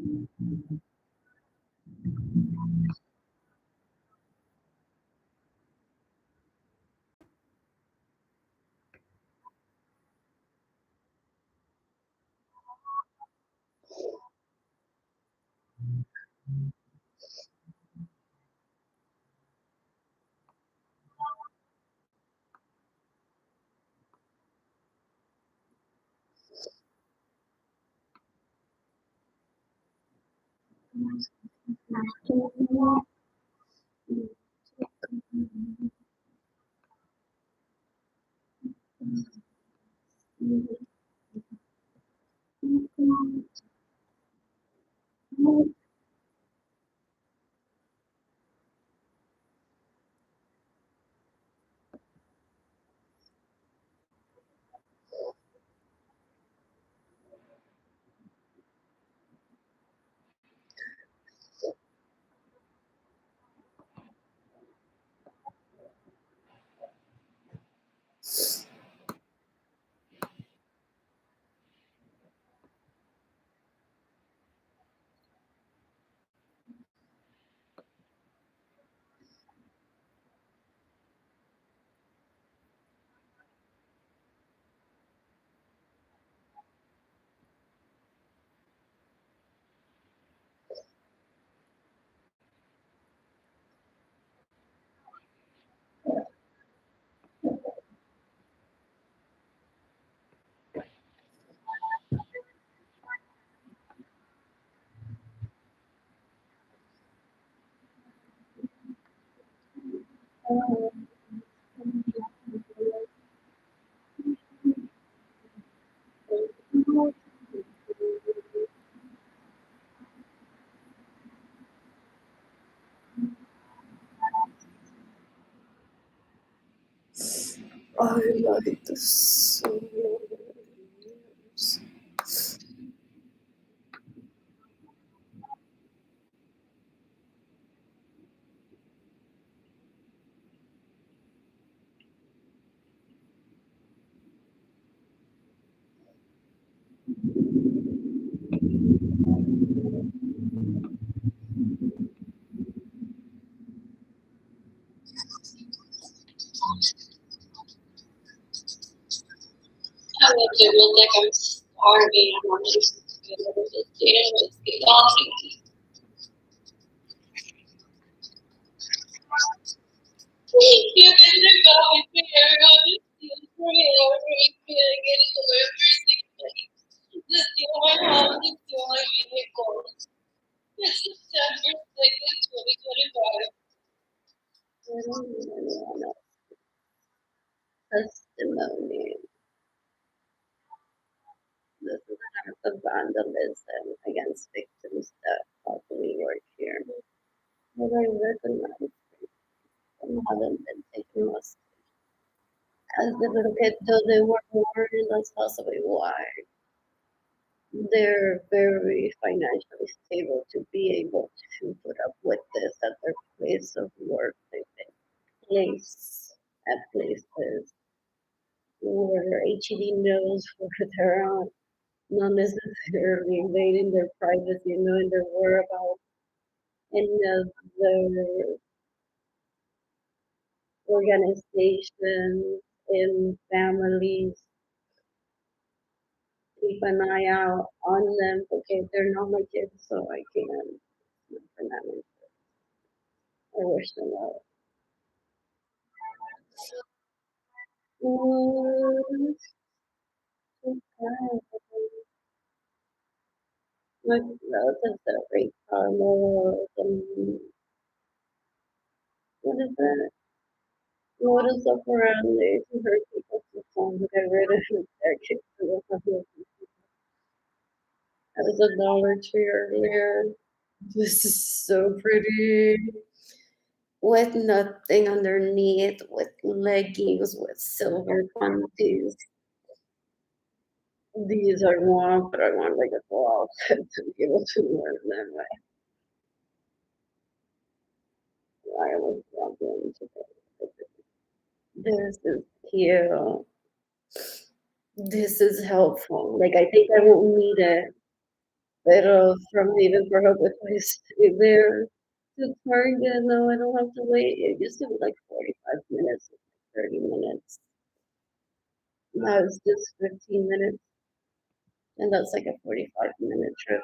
I like this so much. I would feel like I'm starving. I want to get a little bit sandwich, get all kinky. Thank you, Mr. Going there. I'm just feeling forever. I'm feeling getting over everything. Just feel my mom, just feel my vehicle. It's September 2nd, 2025. I don't need anyone else's testimony. This is an act of vandalism against victims that probably work here. But I recognize some haven't been taken hostage. As the little kid, though they were born in that's possibly why they're very financially stable to be able to put up with this at their place of work. They place at places where HED knows where they're at, not necessarily invading their privacy, knowing their whereabouts, any other organizations and families keep an eye out on them. Okay, they're not my kids, so I can't for them. I wish them well. My relatives that rape Carlos and what is that? Modus operandi to hurt people to some to get rid of their kids to the public. I was a Dollar Tree earlier. This is so pretty. With nothing underneath, with leggings, with silver panties. These I want, but I want like a full outfit to be able to wear them. I was walking today. This is cute. This is helpful. Like I think I won't need it. Pero from Haven for Hope, if I stay there to Target, no, I don't have to wait. It used to be like 45 minutes, 30 minutes. Now it's just 15 minutes, and that's like a 45-minute trip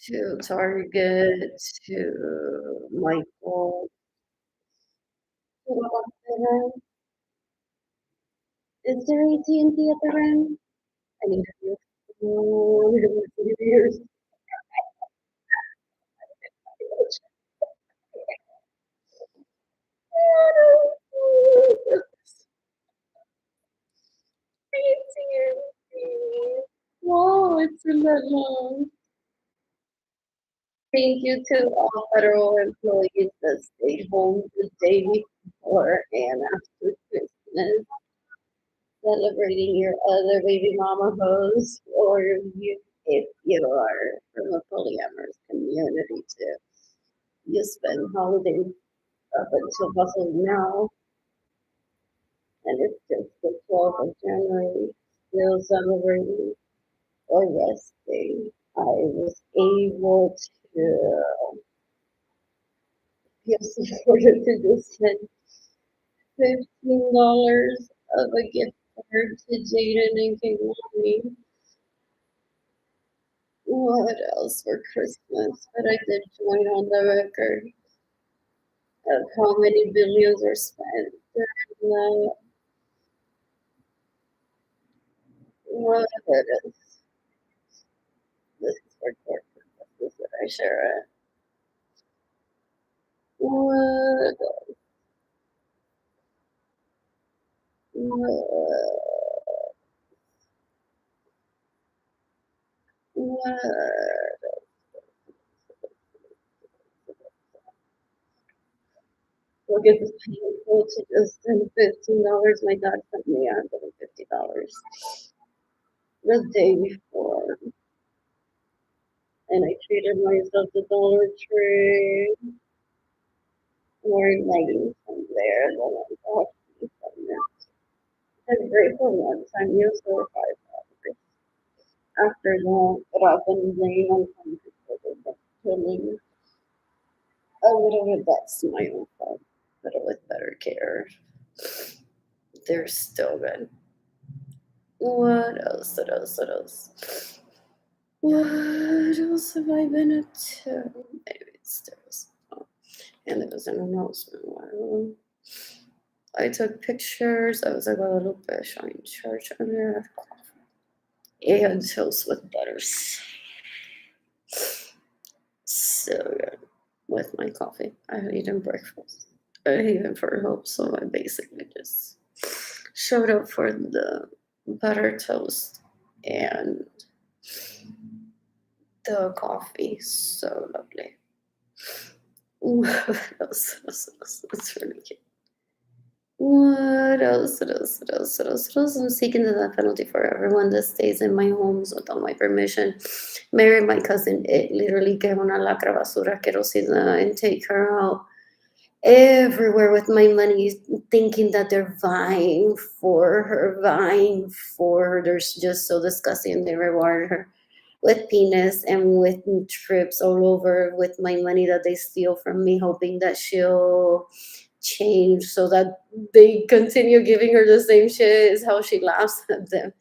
to Target, to Michael, to Walmart. Is there AT&T at the end? I need to do years. Wow, it's been that long. Thank you to all federal employees that stayed home the day before and after Christmas, celebrating your other baby mama hoes, or you, if you are from a polyamorous community too. You spend holidays up until possibly now, and it's just the 12th of January, still celebrating or resting. I was able to feel supported to just send $15 of a gift card to Jayden and Keilany. What else for Christmas? But I did join on the record of how many billions are spent during the what it is. This is for court purposes that I share it. What? What? What? Look at this painful to just send $15. My dad sent me $150 the day before, and I treated myself to Dollar Tree, wearing leggings from there, and then I bought from there. I'm grateful one time used for $5. After that, but I've been laying uncomfortable, feeling a little bit that smile, but with better care. They're still good. What else? What else? What else? What else have I been up to? Maybe it's there was, oh, and there was an announcement. Wow. I took pictures. I was like a little bit showing church under and toast with butters. So good with my coffee. I had eaten breakfast. Even for hope, so I basically just showed up for the butter toast and the coffee. So lovely. What else? What else? It's really cute. What else? What else? What else? What else? What else? I'm seeking the death penalty for everyone that stays in my homes without my permission. Marry my cousin. It literally que es una lacra basura querosina and take her out everywhere with my money, thinking that they're vying for her, vying for her. They're just so disgusting. They reward her with penis and with trips all over with my money that they steal from me, hoping that she'll change so that they continue giving her the same shit is how she laughs at them.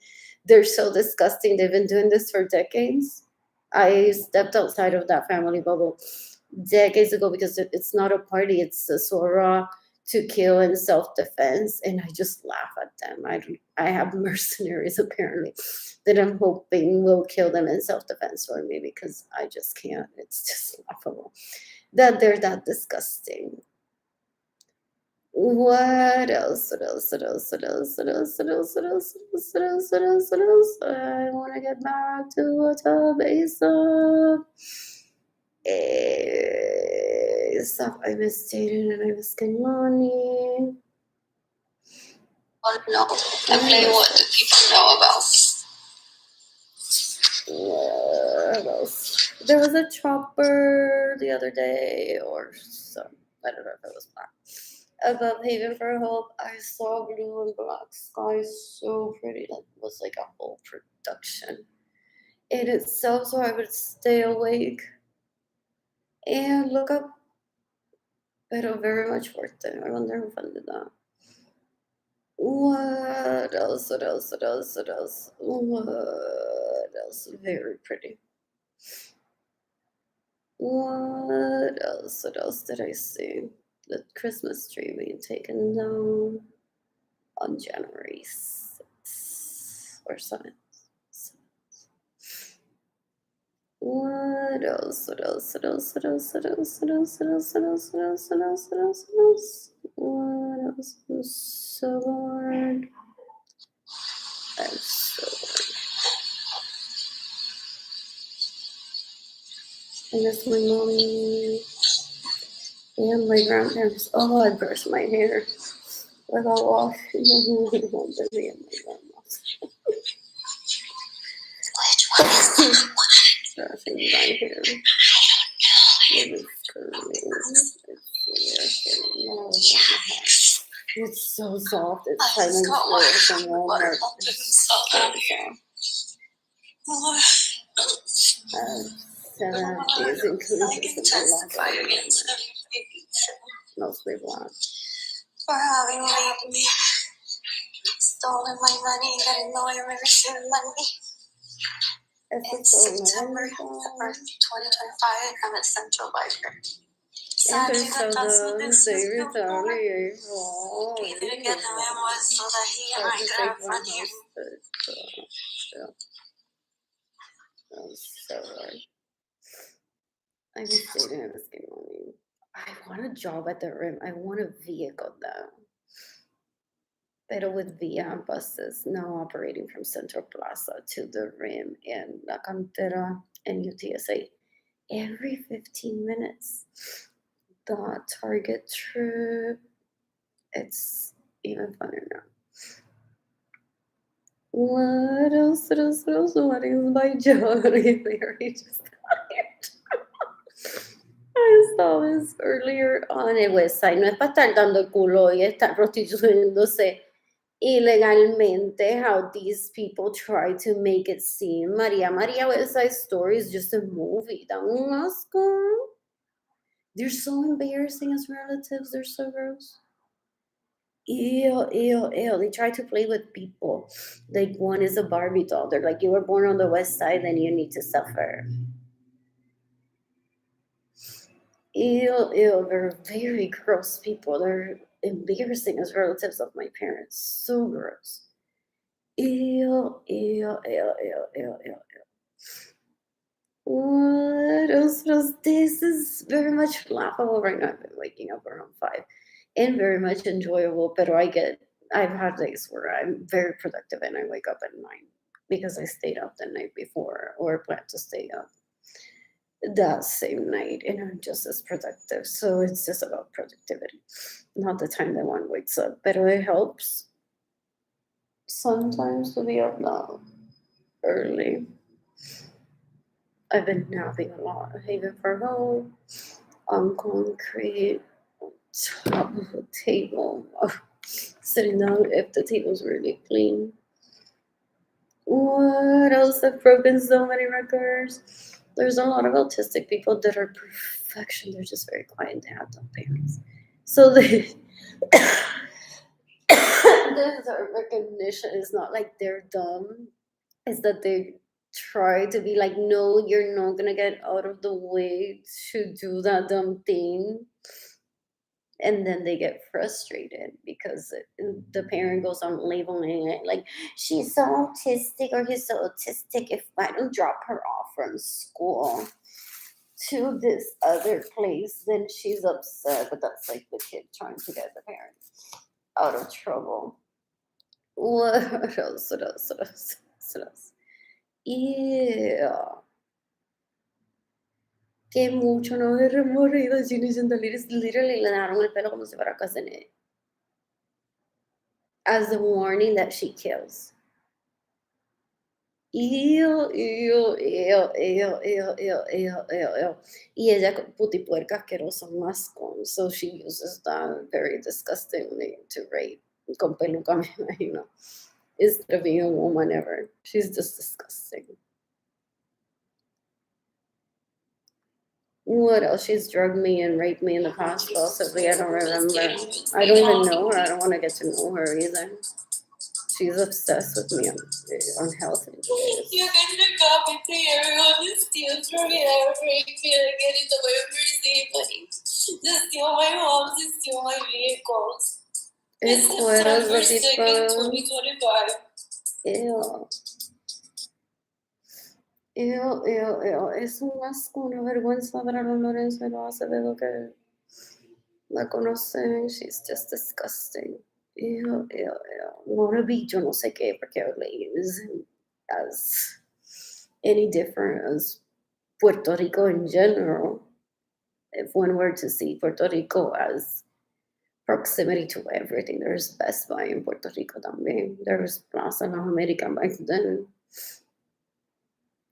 They're so disgusting. They've been doing this for decades. I stepped outside of that family bubble decades ago because it's not a party, it's a Sora to kill in self-defense, and I just laugh at them. I have mercenaries apparently that I'm hoping will kill them in self-defense for me because I just can't. It's just laughable that they're that disgusting. What else? What else? What else? What else? What else? What else? What else? What else? What else? What else? I want to get back to a base of stuff I miss Jayden and I miss Keilany. Oh no, I'm playing what do people know about? What else? There was a chopper the other day, or some. I don't know if it was black. Above Haven for Hope, I saw blue and black sky, so pretty. That was like a whole production. in itself, so I would stay awake and look up. Pero very much worth it. I wonder who funded that. What else? What else? What else? What else? What else? Very pretty. What else? What else did I see? The Christmas tree being taken down on January 6th or 7th. What else? What else? What else? What else? What else? What else? What else? What else? What else? What else? What else? What else? What else? I'm so bored. I'm so bored. I miss my mommy and my grandparents. Oh, I brush my hair without washing. I'm busy in my grandma's. Brushing my hair. It is curly. It's so soft. It's Silent Floor from Walmart. It's so soft. 7 days inclusion in my life. Mostly blonde. For having made me stolen my money, didn't know I received money. In September 2025, I'm at Central Library. Sadly, the business They is no more. retaliate. We didn't get the memo so that he and I could have money. I'm so hard. I be stating at this game only. I want a job at the rim. I want a vehicle though. Pero with via buses now operating from Central Plaza to the rim and La Cantera and UTSA every 15 minutes. The Target trip, it's even funner now. What else? What else? What else? What is my job? Very just tired. I saw this earlier on el website. No es para estar dando culo y estar prostituyéndose ilegalmente. How these people try to make it seem. Maria West Side Story is just a movie. Da un asco. They're so embarrassing as relatives. They're so gross. Ew, ew, ew. They try to play with people. Like one is a Barbie doll. They're like, you were born on the West Side, then you need to suffer. Ew, ew. They're very gross people. They're embarrassing as relatives of my parents. So gross. Ew, ew, ew, ew, ew, ew. What else? What else? This is very much laughable right now. I've been waking up around 5 and very much enjoyable. But I've had days where I'm very productive and I wake up at 9 because I stayed up the night before or plan to stay up that same night and I'm just as productive. So it's just about productivity, not the time that one wakes up. But it helps sometimes to be up now early. I've been napping a lot, even for home, on concrete, on top of a table, sitting down if the table's really clean. What else? I've broken so many records. There's a lot of autistic people that are perfection. They're just very quiet. They have no parents. So they their recognition is not like they're dumb. It's that they try to be like, no, you're not gonna get out of the way to do that dumb thing. And then they get frustrated because the parent goes on labeling it like she's so autistic or he's so autistic. If I don't drop her off from school to this other place, then she's upset. But that's like the kid trying to get the parent out of trouble. What else? What else? What else? What else? Yeah. Que mucho no hemos reído. Ginny Chandelier literally le daron el pelo como si fuera Casanet. As the warning that she kills. Ew, ew, ew, ew, ew, ew, ew, ew, ew. Y ella putipuerca asquerosa mascon. So she uses that very disgustingly to rape. Con peluca me imagino. Instead of being a woman ever. She's just disgusting. What else? She's drugged me and raped me in the past, possibly. I don't remember. I don't even Unhealthy. know her. I don't want to get to know her either. She's obsessed with me on unhealthy You days. can look up into your own steal from every feeling getting the way we receive money. Just steal my homes and steal my vehicles. El It's cuero September de 2nd, tipo. 2025. Ew. Ew, ew, ew. Es un asco, una vergüenza para los Lorenzo y lo hace de lo que la conocen. She's just disgusting. Ew, ew, ew. Wanna be yo no sé qué, porque is as any different as Puerto Rico in general. If one were to see Puerto Rico as proximity to everything, there's Best Buy in Puerto Rico también. There's Plaza Las Americas back then.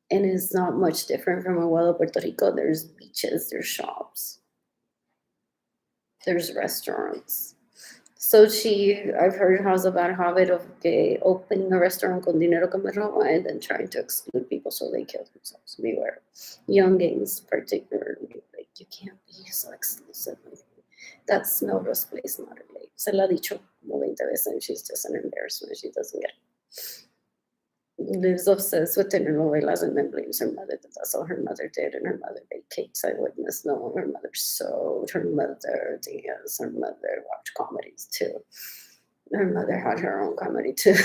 And it's not much different from Aguado, Puerto Rico. There's beaches, there's shops, there's restaurants. So I've heard has a bad habit of opening a restaurant con dinero que me roba and then trying to exclude people so they kill themselves. Beware. Youngins, particularly, like, you can't be so exclusive. Like, that's Melrose Place, not a late. Se la ha dicho como 20 veces and she's just an embarrassment. She doesn't get it. Lives obsessed with telenovelas and then blames her mother that that's all her mother did, and her mother made cakes. I witnessed. No, her mother sewed. Her mother, yes, her mother watched comedies too. Her mother had her own comedy too.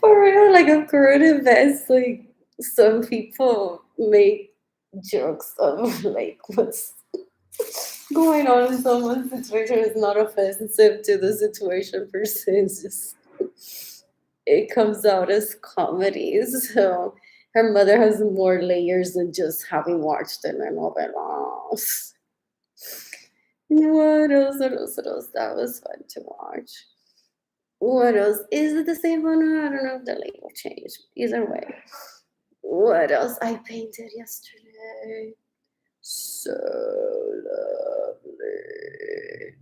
For real, like of current events, like some people make jokes of like what's going on in someone's situation is not offensive to the situation per se. It's just it comes out as comedy. So her mother has more layers than just having watched telenovelas. What else? What else? What else? That was fun to watch. What else? Is it the same one? I don't know if the label changed. Either way. What else? I painted yesterday. So lovely.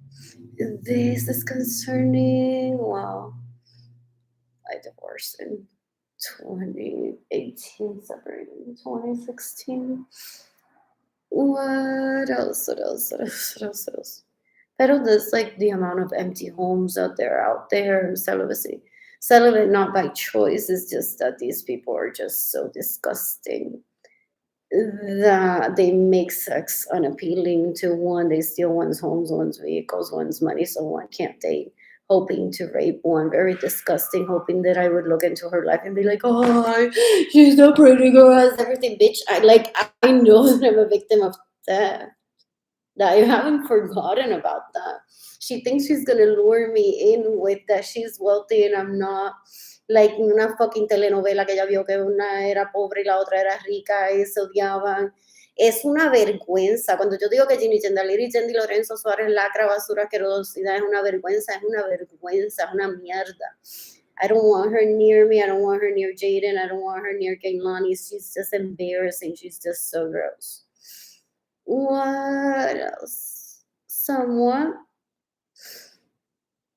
This is concerning. Wow. I divorced in 2018, separated in 2016. What else? What else? What else? What else? What else? Pero there's like the amount of empty homes out there, and celibacy. Celibate not by choice, it's just that these people are just so disgusting that they make sex unappealing to one. They steal one's homes, one's vehicles, one's money, so one can't date. Hoping to rape one, very disgusting. Hoping that I would look into her life and be like, "Oh, she's a pretty girl, has everything, bitch." I know that I'm a victim of that. That I haven't forgotten about that. She thinks she's gonna lure me in with that she's wealthy and I'm not. Like una fucking telenovela que ella vio que una era pobre y la otra era rica y se odiaban. Es una vergüenza. Cuando yo digo que Ginny Chandler y Jendy Lorenzo Suárez lacra, basura, asquerosidad, es una vergüenza, es una mierda. I don't want her near me. I don't want her near Jayden. I don't want her near Keilany. She's just embarrassing. She's just so gross. What else? Somewhat.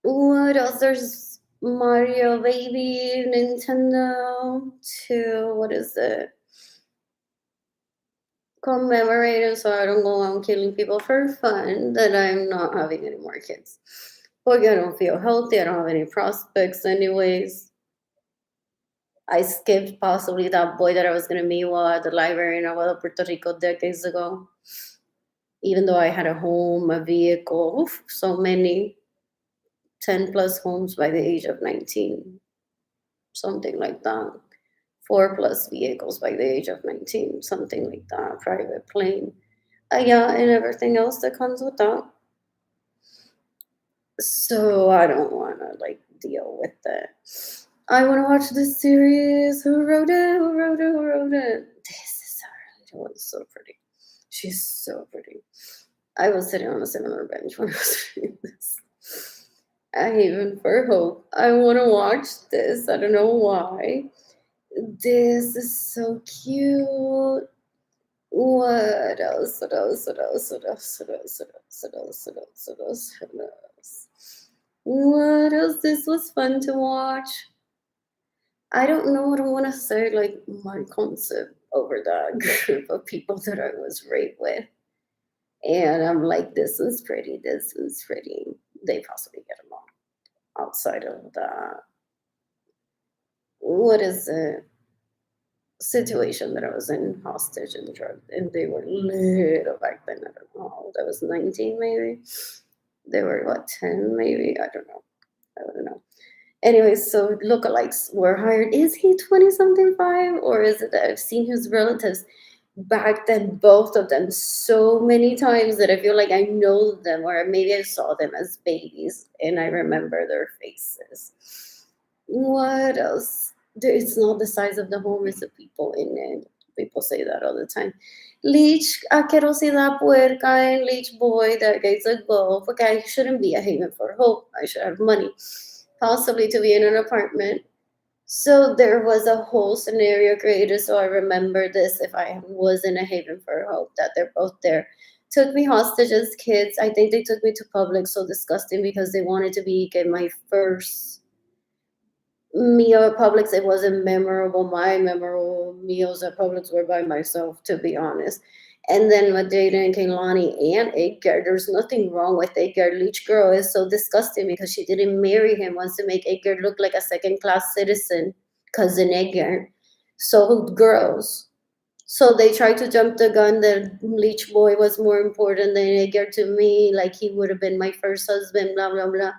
What else? There's Mario Baby, Nintendo, to what is it? Commemorating so I don't go around killing people for fun that I'm not having any more kids. Like I don't feel healthy, I don't have any prospects anyways. I skipped possibly that boy that I was gonna meet while at the library in Aguado, Puerto Rico decades ago. Even though I had a home, a vehicle, oof, so many 10 plus homes by the age of 19, something like that. 4 plus vehicles by the age of 19, something like that. Private plane. Yeah, and everything else that comes with that. So I don't want to like deal with that. I want to watch this series. Who wrote it? Who wrote it? Who wrote it? This is her. It was so pretty. She's so pretty. I was sitting on a cinema bench when I was reading this. I even for hope. I want to watch this. I don't know why. This is so cute. What else? What else? What else? What else? What else? What else? What else? What else? What else? What else? What else? This was fun to watch. I don't know what I want to say. Like my concept. over the group of people that I was raped with. And I'm like, this is pretty, this is pretty. They possibly get along outside of the, what is it, situation that I was in, hostage and drug, and they were little back then. I don't know. That was 19 maybe. They were what, 10 maybe? I don't know. I don't know. Anyways, so lookalikes were hired. Is he 20 something five? Or is it that I've seen his relatives back then, both of them, so many times that I feel like I know them, or maybe I saw them as babies and I remember their faces. What else? It's not the size of the home, it's the people in it. People say that all the time. Leech, asquerosidad puerca, and Leech boy, that guy's a go. Okay, I shouldn't be a haven for hope. I should have money, possibly to be in an apartment. So there was a whole scenario created. So I remember this if I was in a haven for hope, that they're both there. Took me hostage as kids. I think they took me to public, so disgusting, because they wanted to be get my first meal at Publix. It wasn't memorable. My memorable meals at Publix were by myself, to be honest. And then with Jayden and Keilany and Edgar, there's nothing wrong with Edgar. Leech girl is so disgusting because she didn't marry him. Wants to make Edgar look like a second class citizen, cousin Edgar. So girls. So they tried to jump the gun that Leech Boy was more important than Edgar to me, like he would have been my first husband, blah, blah, blah.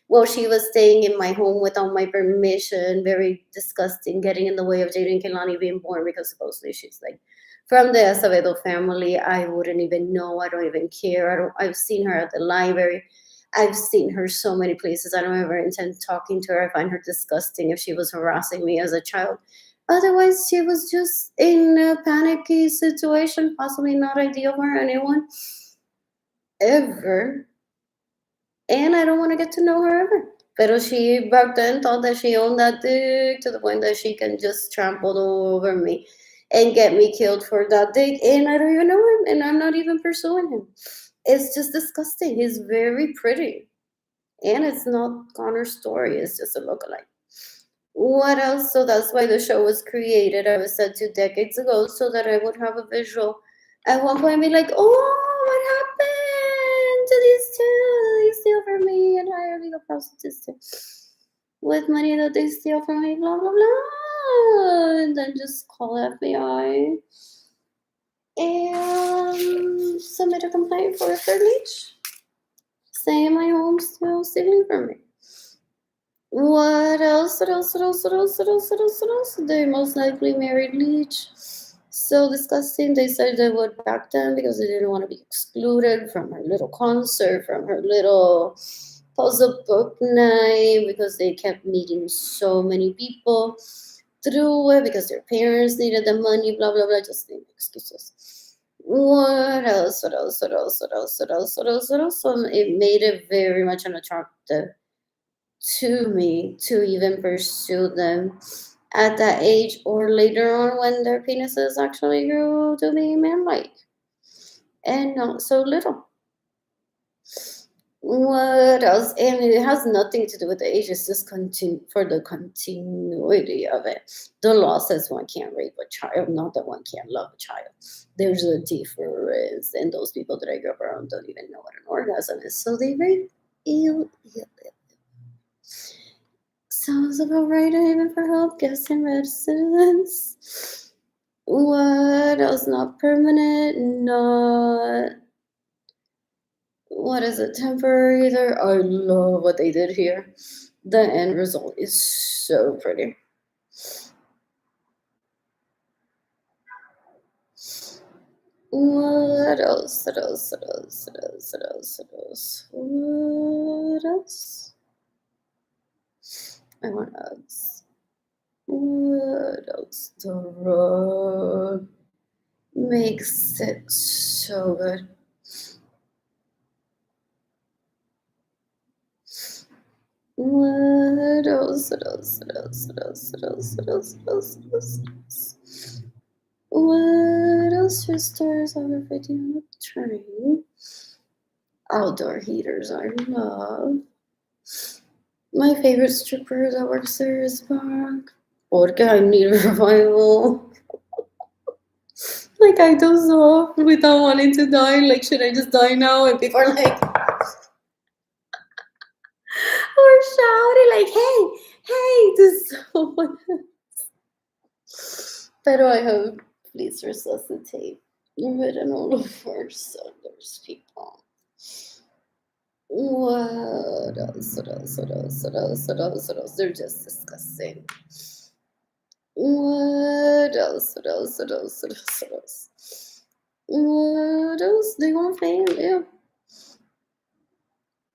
Well, she was staying in my home without my permission, very disgusting, getting in the way of Jayden Keilany being born because supposedly she's like from the Acevedo family. I wouldn't even know. I don't even care. I've seen her at the library. I've seen her so many places. I don't ever intend talking to her. I find her disgusting if she was harassing me as a child. Otherwise, she was just in a panicky situation, possibly not ideal for anyone ever. And I don't want to get to know her ever. But she back then thought that she owned that dick to the point that she can just trample all over me and get me killed for that dick. And I don't even know him, and I'm not even pursuing him. It's just disgusting. He's very pretty. And it's not Connor's story, it's just a lookalike. What else? So that's why the show was created. I was said 2 decades ago so that I would have a visual. At one point, be like, oh, what happened to these two? They steal from me and hire legal prostitutes with money that they steal from me, blah, blah, blah. And then just call FBI and submit a complaint for a third leech, saying my home's still stealing from me. What else? What else? What else? What else? What else? What else? What else? They most likely married Leech. So disgusting. They said they would back them because they didn't want to be excluded from her little concert, from her little puzzle book night, because they kept meeting so many people through it because their parents needed the money, blah, blah, blah. Just name excuses. What else? What else? What else? What else? What else? What else? What else? It made it very much unattractive to me to even pursue them at that age or later on when their penises actually grew to be man-like and not so little. What else? And it has nothing to do with the age. It's just for the continuity of it. The law says one can't rape a child, not that one can't love a child. There's a difference, and those people that I grew up around don't even know what an orgasm is, so they rape. Ew, ew. Sounds about right. I even for help guessing medicines. What else? Not permanent. Not. What is it? Temporary either. I love what they did here. The end result is so pretty. What else? What else? What else? What else? What else? What else? What else? I want else. What else? The road makes it so good. What else? What else? What else? What else? What else? What else? What else? What else? What else? Your stars are already on the train. Outdoor heaters, I love. My favorite stripper that works there is back. Porque I need a revival. Like I doze off without wanting to die. Like, should I just die now? And people are like, or shouting like, hey, to someone. Pero I hope, please resuscitate Red and all of our southers people. What else? What else? What else? What else? What else? What else? They're just disgusting. What else? What else? What else? What else? What else? What else? They want fame, yeah.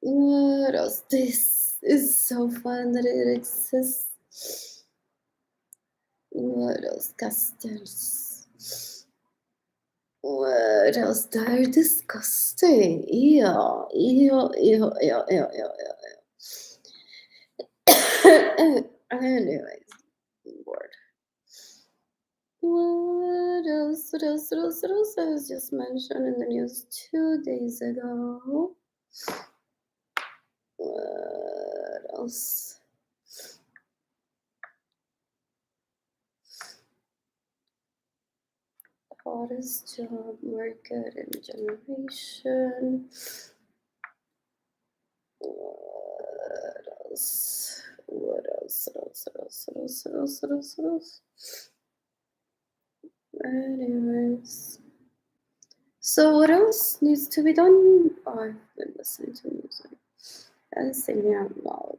What else? This is so fun that it exists. What else? Castles. What else? They're disgusting. Ew, ew, ew, ew, ew, ew, ew. Anyways, I'm bored. What else? What else? What else? What else? I was just mentioned in the news 2 days ago. What else? Hottest job market in generation. What else? What else? What else? What else? What else? What else? What else? What else? Anyways. So what else needs to be done? Oh, I've been listening to music and singing out loud.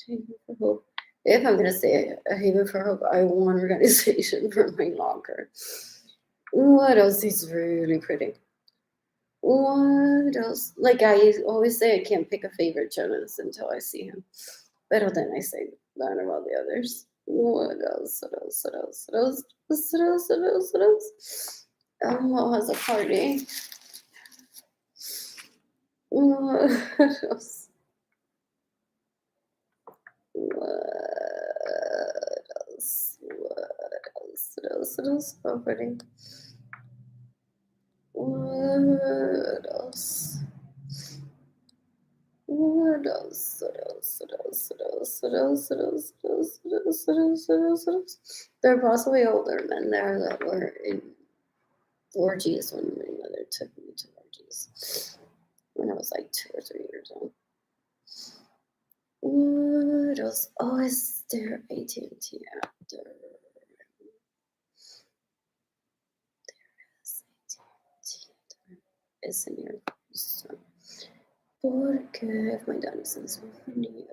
Haven for Hope. If I'm gonna say a Haven for Hope, I want organization for my locker. What else is really pretty? What else? Like I always say, I can't pick a favorite journalist until I see him. But then I say that about the others. What else? What else? What else? What else? What else? What else? What else? Elmo has a party. What else? What else? What else? What else? What else? Oh, pretty. What else? What else? What else? What else? What else? What else? What else? What else? What else? What else? What else? What else? There are possibly older men there that were in orgies when my mother took me to orgies when I was like 2 or 3 years old. What else? Oh, is there AT&T app there? Es in here. So, porque if my dad is in so funny.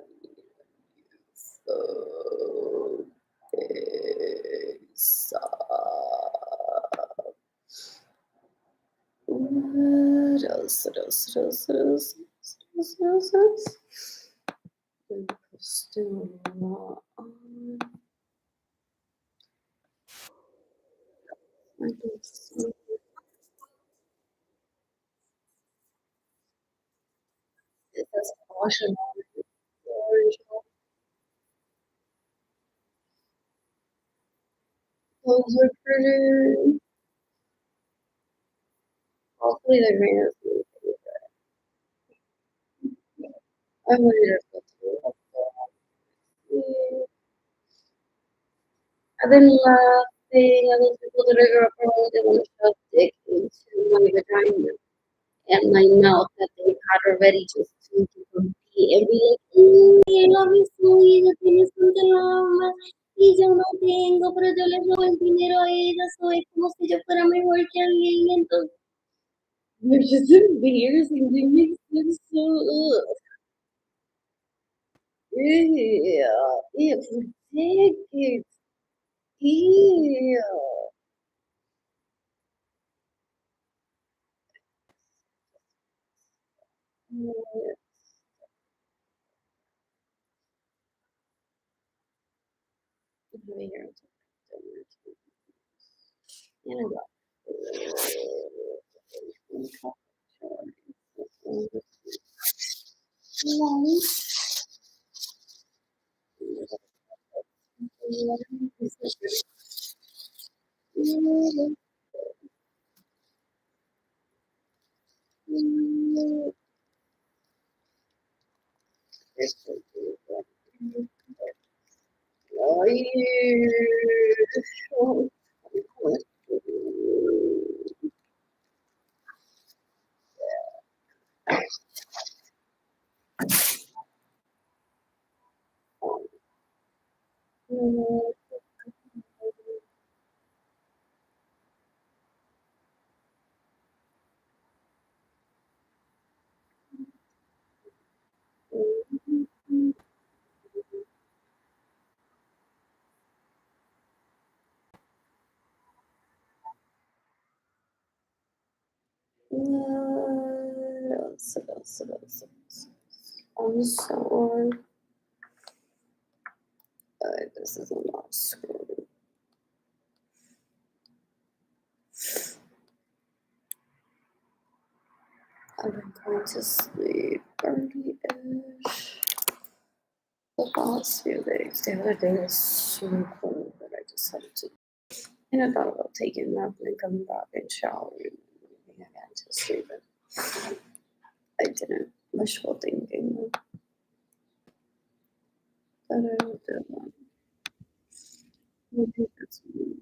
What else? What else? What else? What else? What else? What else? Still on. I guess. It says caution. Those are pretty. Hopefully they made us. I'm ready to go through. I've been laughing at those people that are around they want to shove dick into my vagina and my mouth that they had already just to compete and be like, I love you so, y ella tiene tanta lama, y yo no tengo, pero yo le robo el dinero a ella, so es como si yo fuera mejor que alguien, entonces they're just embarrassing, they make sense so, yeah, it's ridiculous, ew. You know what? I'm sorry. This is not scrolling. I've been going to sleep early-ish the past few days. The other day was so cold that I just had to. And I thought about taking a nap and coming back and showering and moving again to sleep. And I didn't. Wishful thinking. But I will do that. Maybe that's me.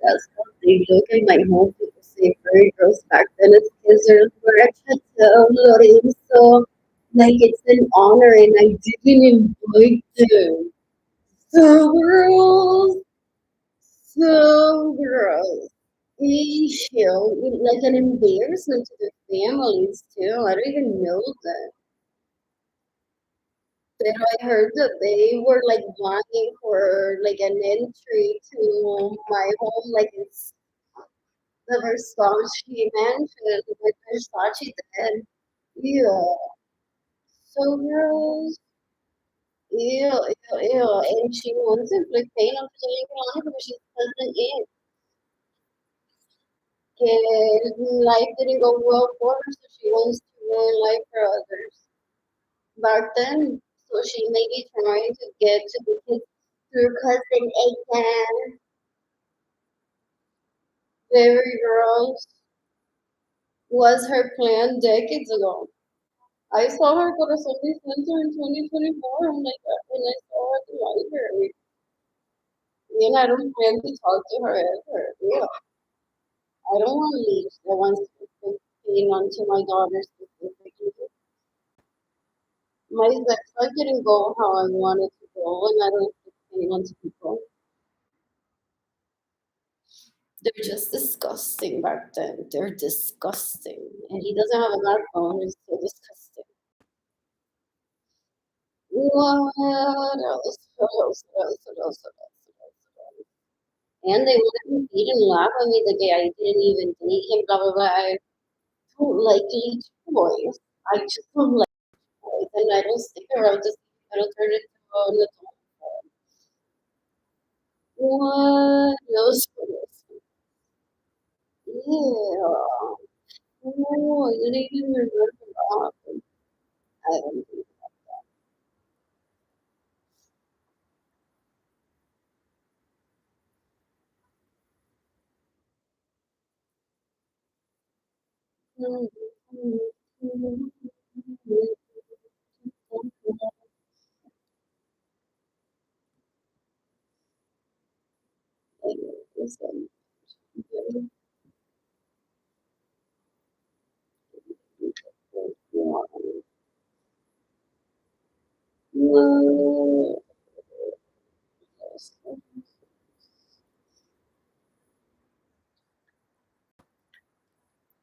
That's how they look at my home. People say very gross back then. As kids were at Chateau Lorenzo. Like it's an honor, and I didn't invite them. So gross. So gross. Ew, like an embarrassment to their families too. I don't even know that. But I heard that they were like vying for like an entry to my home, like it's the Versace mansion with Versace then. Ew, so gross. Ew, ew, ew. And she wants to like paint on Jayden and Keilany because she's cousin in. Life didn't go well for her, so she wants to ruin life for others. Back then, so she may be trying to get to the kids through cousin Aiken. Very gross. Was her plan decades ago. I saw her go to Sunday Center in 2024 and like when I saw her at the library. And I don't plan to talk to her ever. Yeah. I don't want to leave the ones being onto my daughter specifically. My sex life didn't go how I wanted to go and I don't being onto people. They're just disgusting back then. They're disgusting. And he doesn't have a smartphone, it's so disgusting. What else? What else? What else? What else? What else? What else? What else? And they would compete and laugh at me the day I didn't even date him, blah blah blah. I don't like leech boys. I just don't like boys, and I don't stick around to see if it'll turn into an adult. What else? What else? Yeah. Oh, I didn't even remember that. I don't think.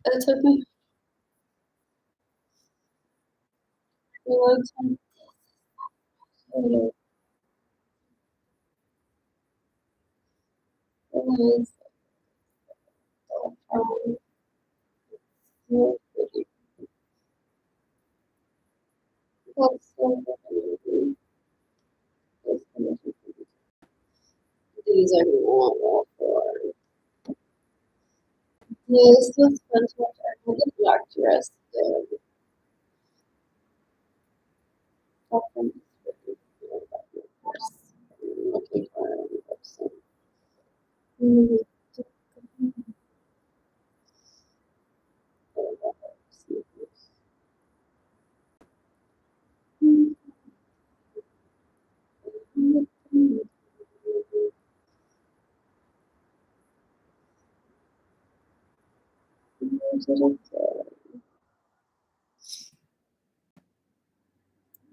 It took me a long time to realize so pretty. That's so pretty. That's so pretty. These are not all for. Yes, was fun to watch. I had a black dress there. Often looking for an person.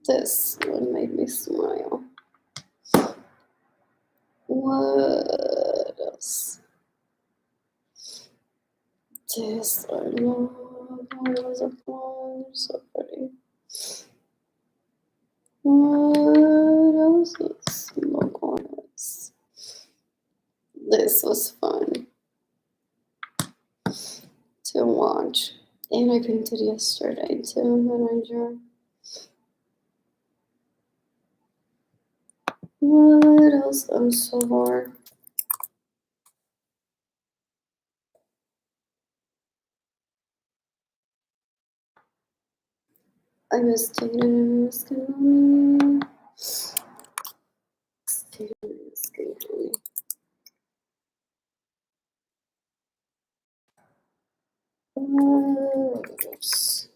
This one made me smile. What else? This I know. That was a flower. So pretty. What else was locals? This was fun to watch. And I painted yesterday too, and I drew. What else? I'm so bored. I miss Jayden and Keilany. Jayden and Keilany. What else?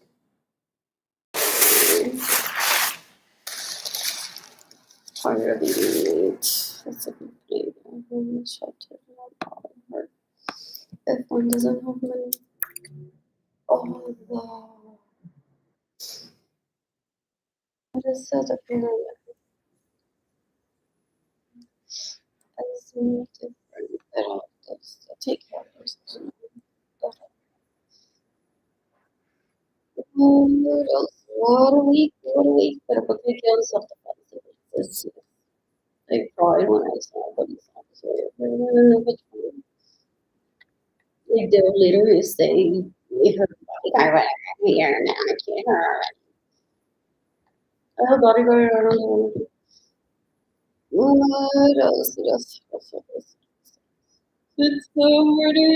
Tired of eating meat. That's a complaint. I'm in the shelter. Hard. If one doesn't have money. Oh, no. What is that apparently? I see different adults that take care of themselves. What else? What a week, what a week. Pero porque quedó self-defense. I cried when I saw police officer. Like they'll literally say, her bodyguard here now, I can't her. Her bodyguard, I don't know. What else? It's so pretty.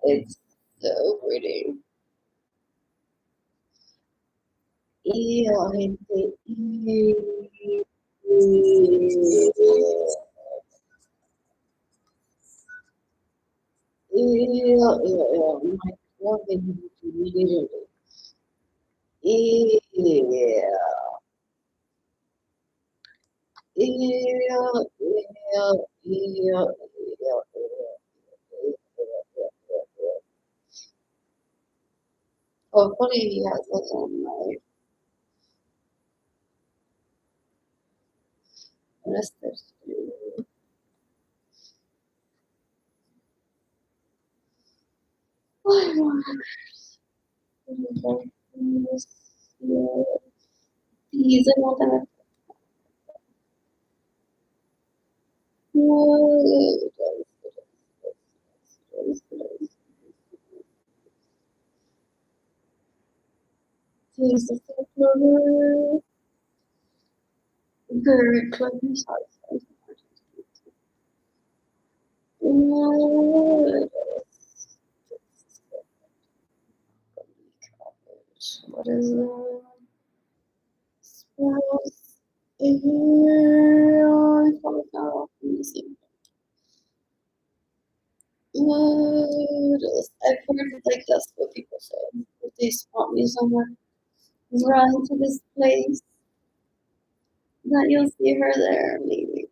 It's so pretty. Yeah, my God, literally. Yeah, yeah, yeah, yeah, yeah. Hopefully he has his own life. Rest of the These are not enough. Jesus, good, close eyes. What is that? Spells. I thought that missing. What else? I've heard like that's what people say. If they spot me somewhere, run to this place. That you'll see her there, maybe.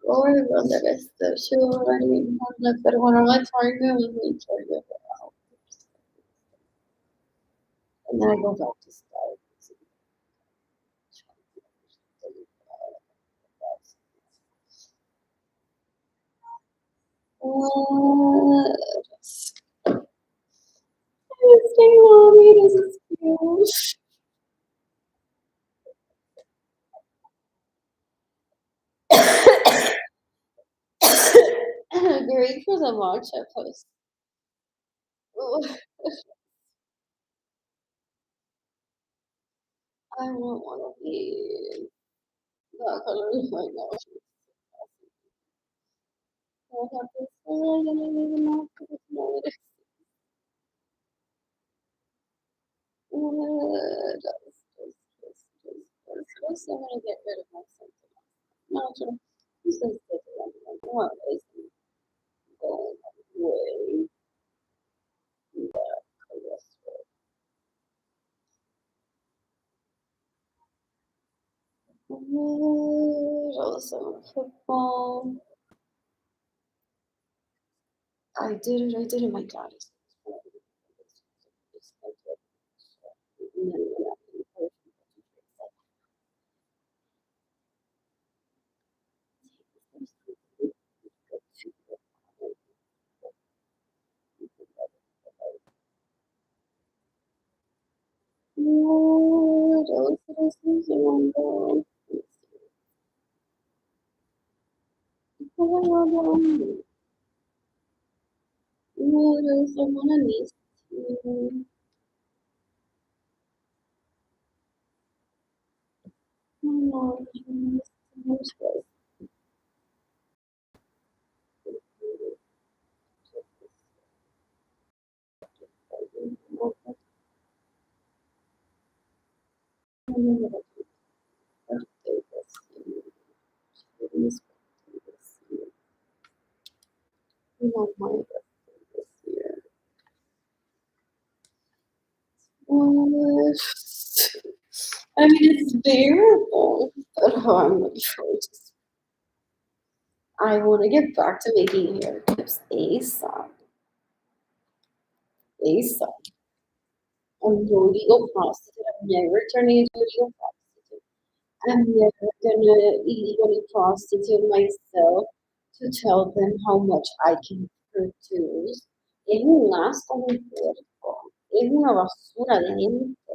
Or run the rest of sure. I mean, but when I Target, we Target out. And then I go back to start. Stay mommy, this is cute. Great you for the matcha post. I don't want to be that color right now. What happens? I don't even know what it is. Just, I'm gonna get rid of my sentiment. Matcha. This is different. What is going away? Cholesterol. Also, football. I did it. My God. What else did I see here? What else I want to miss? Not my birthday this year. What? I mean, it's bearable, but I'm not sure. I want to get back to making hair clips ASAP. ASAP. I'm a legal prostitute. I'm never turning into a legal prostitute. I'm never gonna illegally prostitute myself to tell them how much I can produce. Es un asco mi cuerpo. Es una basura de gente.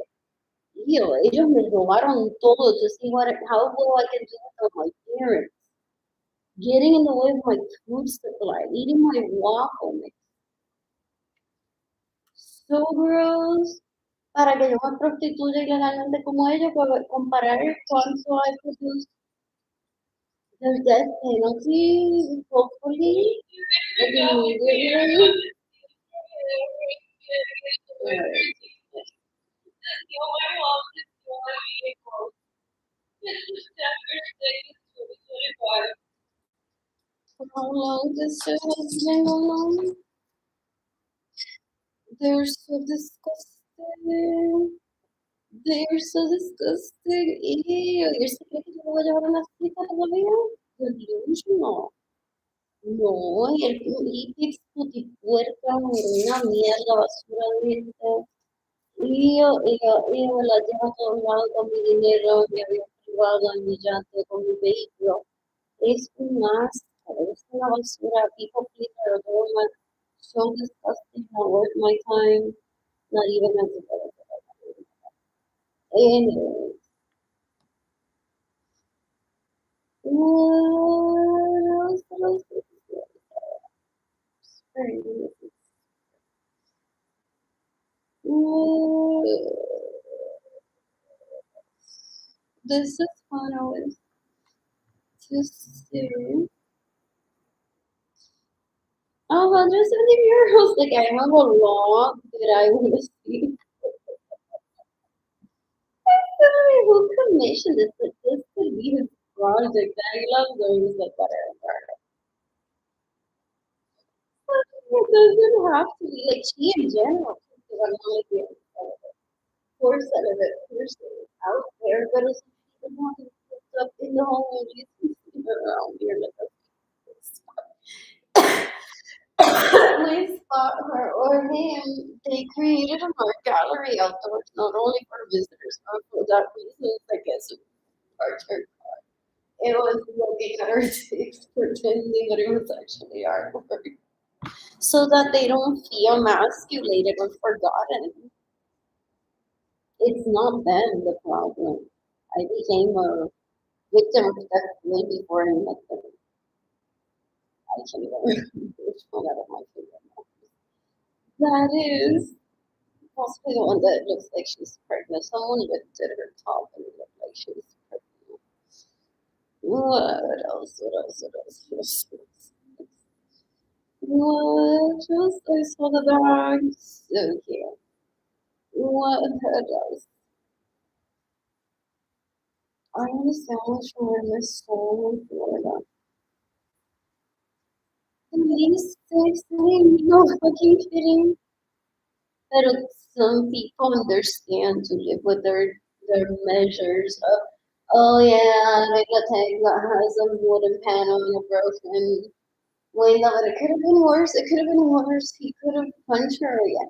Tío, ellos me robaron todo. To see how well I can do without my parents. Getting in the way of my food supply, eating my waffle mix. So gross. Para que yo me prostituya ilegalmente como ellos, para comparar cuánto I produce. There's death penalty, hopefully. Immediately. How long this show has been going on? They're so disgusting. They're so disgusting. Ew, you're saying que yo me voy a llevar una cita todavía? Delusional. No, y el putipuerca, una mierda, basura de gente. Y yo me la llevo a todos lados con mi dinero, mi avión privado, en mi yate, con mi vehículo. Es un asco, es una basura. People please are woman so disgusting, not worth my time, not even as a benefit. Anyway, what else? What else? This is fun always to see. 170 euros. Like I have a lot that I want to see. Who commissioned this? Like, this could be his project. I love those like whatever. It doesn't have to be like she in general. Because I'm not like the poor set of it person out there, but it's the one who puts up in the home and you can see her around here like we spot her or him. They created an art gallery outdoors, not only for visitors, but for that reason, I guess it was art. It was looking at her face, pretending that it was actually artwork, so that they don't feel emasculated or forgotten. It's not them the problem. I became a victim of that way before I met them. I can't even remember which one out of my favorite movies. That is possibly the one that looks like she's pregnant. Someone lifted her top and it looked like she was pregnant. What else? What else? What else? What else? What else? I saw the bag. So cute. What else? I want a sandwich from where my soul in Florida. The least thing, no fucking kidding. Pero some people understand to live with their measures of, oh yeah, like a tank that has a wooden panel and a broken window. But it could have been worse. It could have been worse. He could have punched her again.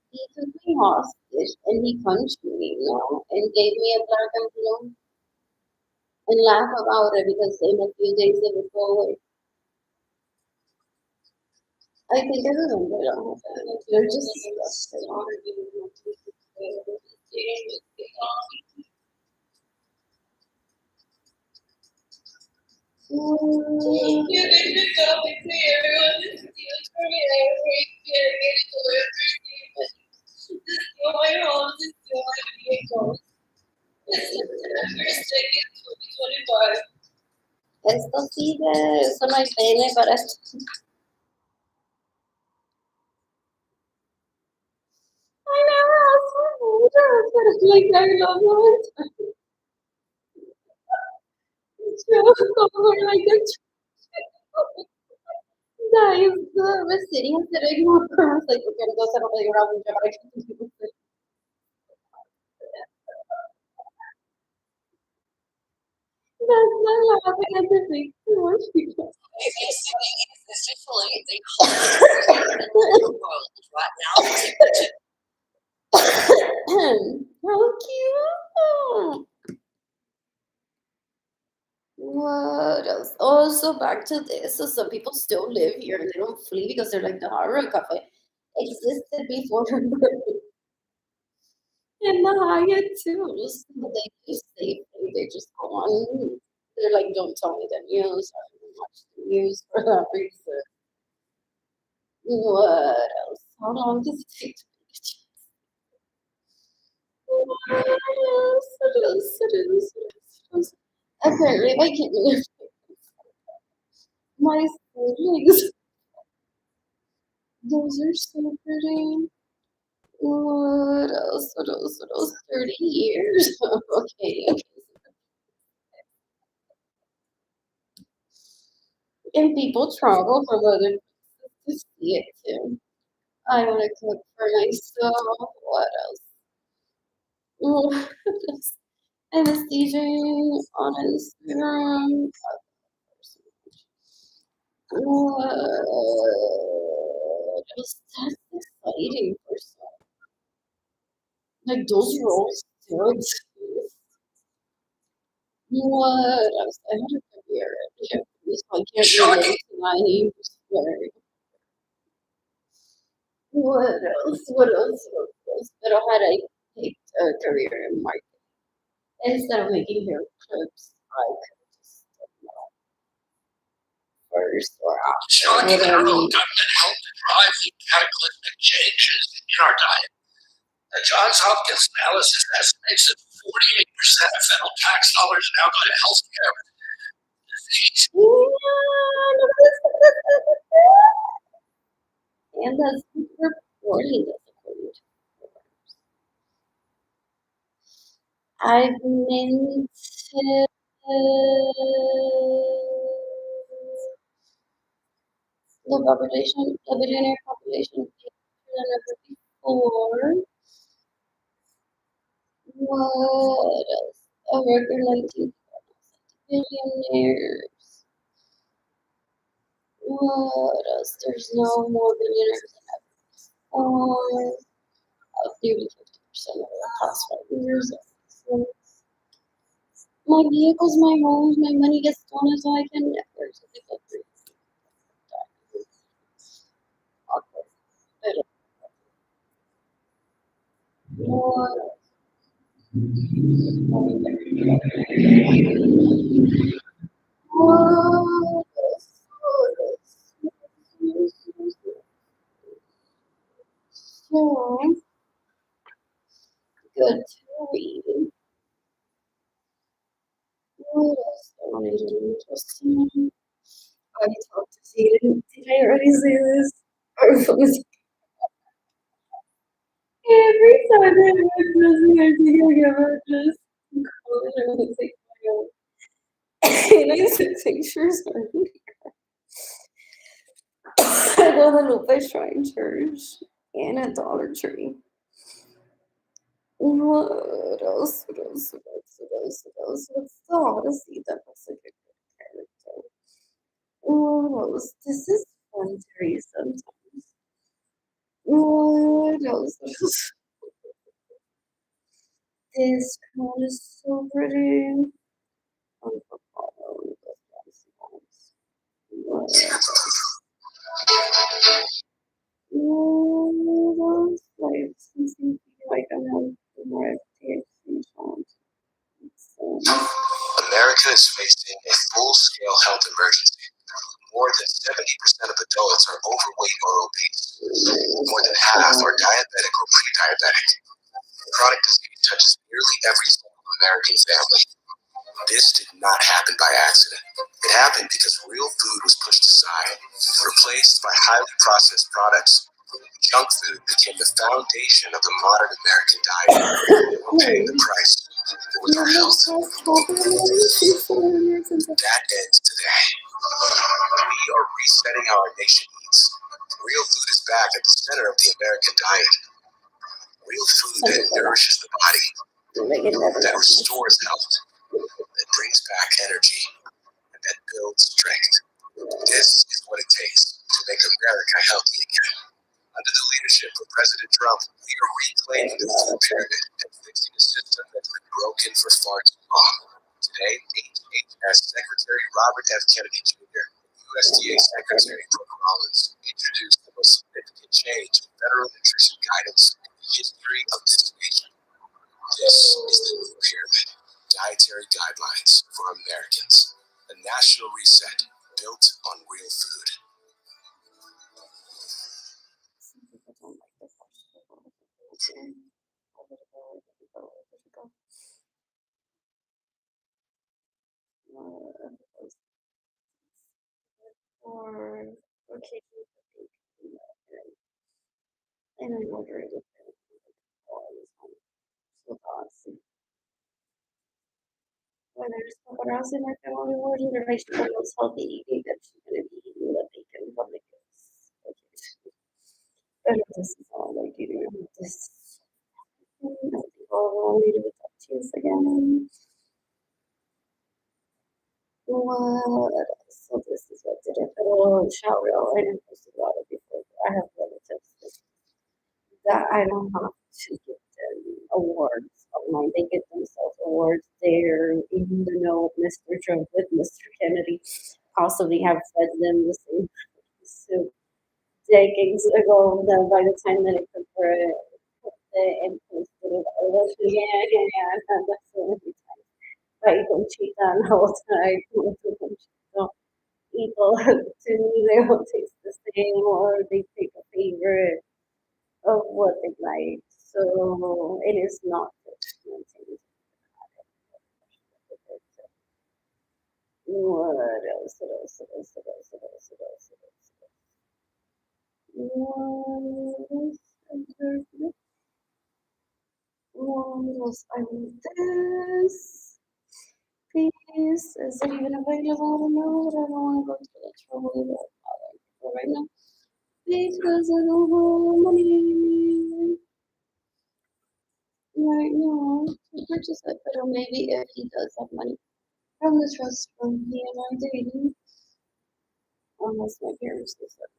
He took me hostage and he punched me, and gave me a black and blue and laugh about it because in a few days it would go away. I think I remember that. They're just disgusting. Mm, You need to tell me to everyone this steals from me every year, getting delivery. This steal my home, this steal my vehicles. This is the first second 2025. esto sigue, eso no hay pene para esto. I never asked for water, but it's like I love it. It's so cool, like it's nice. We're sitting and sitting. I was like, we're gonna go settle the around the but I can't do it. That's not laughing at the thing too much people. Officially, they call it right now. How cute. What else? Also, back to this. So, some people still live here and they don't flee because they're like the Harlem Cafe existed before her birth. And the Hyatt too. But they just safely. They just go on. They're like, don't tell me the news. I don't watch the news for that reason. What else? How long does it take to make a cheese? What else? What else? What else? What else? Apparently, I can't live my siblings. Those are so pretty. What else? What else? What else? 30 years. Okay. Okay. And people travel from other places to see it too. I want to cook for myself. What else? What else? And it's DJing on Instagram. What else? That's exciting for some. Like those rolls still exist. What else? I had a career at Japanese, so I can't relate to my very. What else? What else? What else? But had I picked a career in marketing instead of making hair clips, I could just first or after whatever. That help to drive the cataclysmic changes in our diet. The Johns Hopkins analysis estimates that 48% of federal tax dollars now go to healthcare. And that's reporting this according to I've been to the population, the billionaire population than ever before. What else? A record 19 billionaires. What else? There's no more billionaires than ever before. Nearly 50% of the past 5 years. So my vehicles, my homes, my money gets stolen, so I can never. So they go through. Awkward. I don't know. What else? What else? So good to read. What else do I want to do? Interesting. I talked to Jayden. Did I already say this? Or was every time I was listening, I think about just calling her and take my own. And I took pictures of me. I go to Lupe Shrine Church and a Dollar Tree. What else? What else? What else? What else? What else? What's the Odyssey that was a good character? What else? This is fun to read sometimes. What else? What else? This one is so pretty. Unfortunately, what else? Like something like I know more THC songs. America is facing a full-scale health emergency. More than 70% of adults are overweight or obese. More than half are diabetic or pre-diabetic. Chronic disease touches nearly every single American family. This did not happen by accident. It happened because real food was pushed aside, replaced by highly processed products. Junk food became the foundation of the modern American diet. We're paying the price with our health. That ends today. We are resetting how our nation eats. Real food is back at the center of the American diet. Real food that nourishes the body, that restores health, that brings back energy, and that builds strength. This is what it takes to make America healthy again. Under the leadership of President Trump, we are reclaiming the food pyramid and fixing a system that's been broken for far too long. Today, HHS Secretary Robert F. Kennedy Jr. and USDA Secretary Brooke Rollins introduced the most significant change in federal nutrition guidance in the history of this nation. This is the new pyramid, Dietary Guidelines for Americans, a national reset built on real food. Some people don't like the vegetable. Or occasionally and I order it with so awesome. When there's someone else in my family ordering the vegetables healthy eating that she's gonna be eating the bacon from the kids. But this is all I do. This I'll read it with that cheese again. What else? So this is what did it. Oh, shower reel. I didn't post a lot of before. I have relatives that I don't have to give them awards online. They get themselves awards there, even though Mr. Trump with Mr. Kennedy possibly have fed them the same soup decades ago. That by the time that it could put it and posted it, I was yeah, and that's the only time. But you don't cheat on all time. You don't cheat on people to me. They all taste the same, or they pick a favorite of what they like. So it is not judgmental. What else? What else? What else? What else? What else? What else? What else? I need this. Please, is it even available? No, but I don't want to go to the trouble of right now because I don't have money right now to purchase it. But maybe if he does have money from the trust fund he and I dating, unless my parents decide.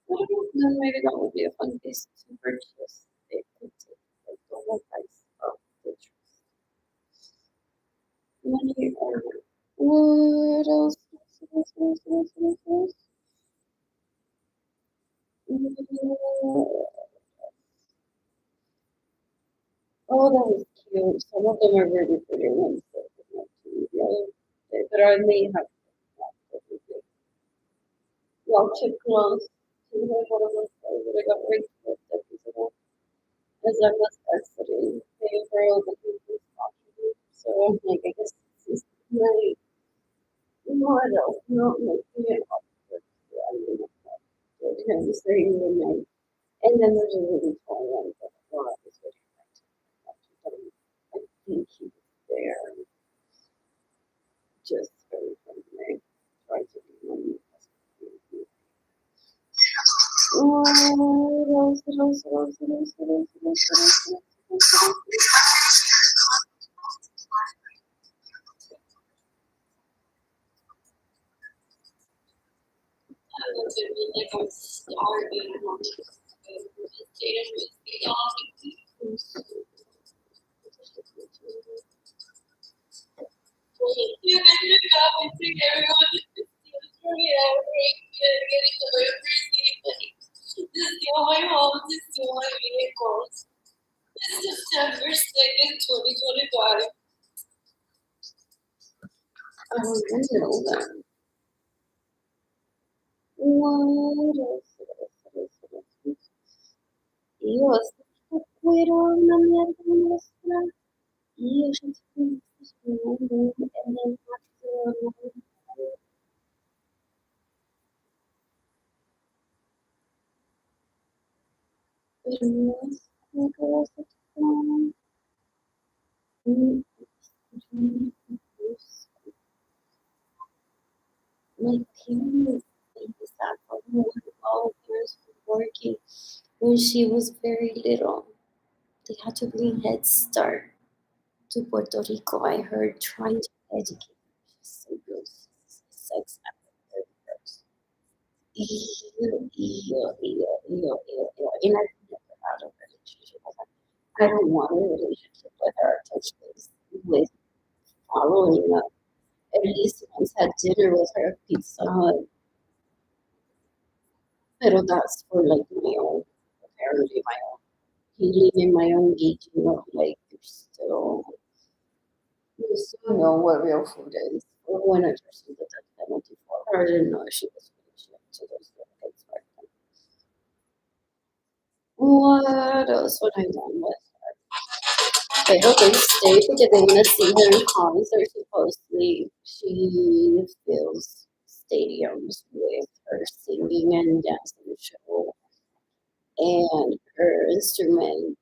I don't know, then maybe that would be a fun piece to purchase. It could take like the whole price of the trust. Money or what else? What else? Oh, that was cute. Some of them are really pretty ones. But I may have well, cheap clothes. to have one of those days that I got raped with decades ago. As I was exiting, paying for all the people's watching. So I'm like, I guess this is really more else, not making it awkward. I mean, him saying the name. And then there's a really tall one that I thought was really nice. I think he was there just very friendly. Tried to be one. Oh, I was feeling like I'm starving. Jayden was Keilany. You can look up and see everyone is still every getting to every this is my home, this is my vehicles. This is September 2nd, 2025. I don't know them. What else? Dios, ¿qué fueron la mierda nuestra? Y yo ya estoy esperando en el acto. Pero no es como que vas a estar. My parents think that for her all years of working when she was very little. They had to bring Head Start to Puerto Rico. I heard trying to educate her. She's so gross. Sex after 31st. And I've never had a relationship with her. I don't want a relationship with her. Touch base with following up. At least once had dinner with her at Pizza Hut. Pero that's for like my own, apparently my own healing and my own aging of like you still know what real food is. Or when I first did the death penalty for her, I didn't know she was finishing up to those little kids back then. What else would I done with her? They hope they stay because they want to see her in concert. Supposedly, she fills stadiums with her singing and dancing show and her instrument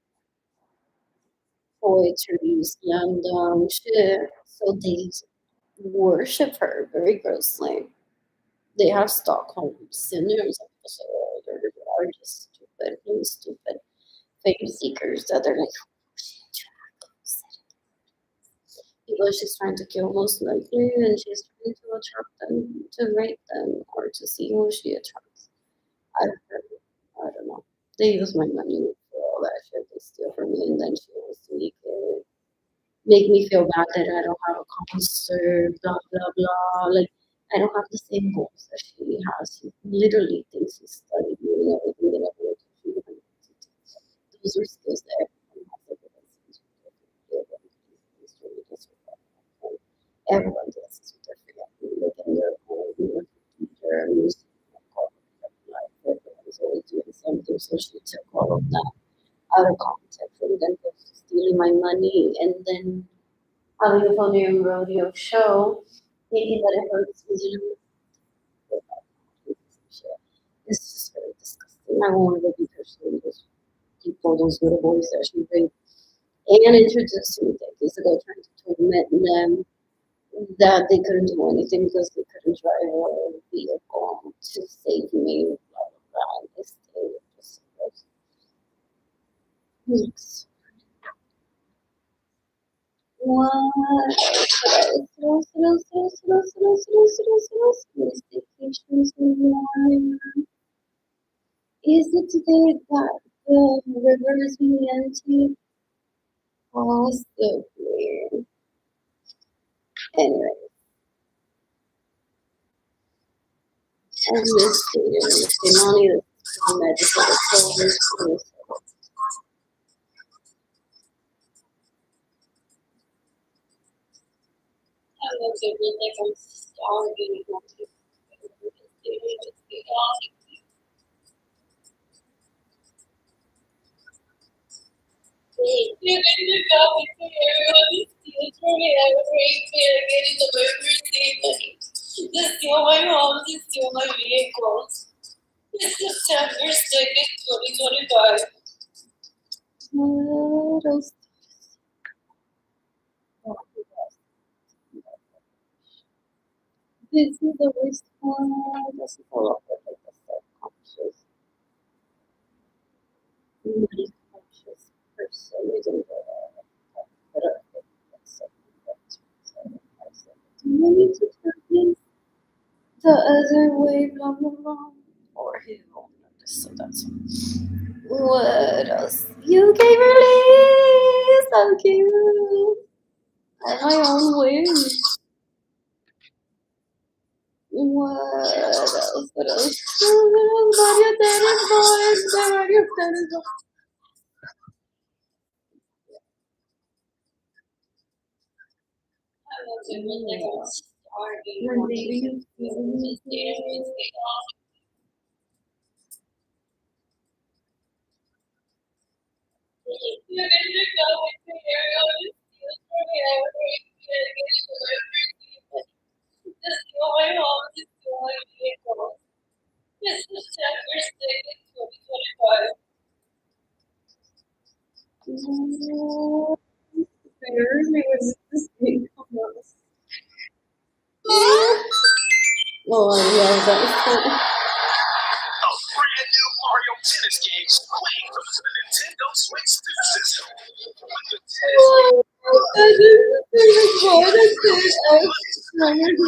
poetry, slam dunk shit. So they worship her very grossly. They have Stockholm syndromes so they're just stupid, really stupid fame seekers that they're like, because she's trying to kill most likely and she's trying to attract them to rape them or to see who she attracts. I've heard, I don't know. They use my money for all that shit they steal from me and then she wants to make me feel bad that I don't have a concert, blah blah blah. Like I don't have the same goals that she has. She literally thinks she's studying and everything that I want to do. Those are skills that everyone has. Everyone does this with their free like in their own their music, life. Everyone's always doing something. So she took all of that out of context and then goes stealing my money and then having a funny rodeo show, thinking that it hurts me. It's just very disgusting. I won't ever be pursuing those people, those little boys that she raped and introduced me decades ago, trying to torment them that they couldn't do anything because they couldn't drive a vehicle to save me. Blah blah blah. And they stayed just weeks. Is it today that the river is being emptied? Possibly. Anyway, I missed it. Keilany, the medical soldiers. I was feeling like I'm starving. Jayden was Keilany. You're gonna go with me, everyone steals from me, everything, getting the birthday. Just steal my home, just steal my vehicles. It's September 2nd, 2025. What else? This is the worst one. This is a lot of like the self-conscious, really conscious person using the that's so do you need to turn this the other way, blah blah blah. Or he won't notice, so that's what else? You gave release! So cute! I my own way. What else? What else? Mario Tennis Boys! The Mario Tennis Boys! When baby You're gonna go with me, everyone steals from me, everything, getting the birthday. Just steal my home, just steal my vehicles. It's September 2nd, 2025. Apparently was this big almost. Oh yeah, that was cool. A brand new Mario Tennis game playing from the Nintendo Switch system. With the tennis I just wanted to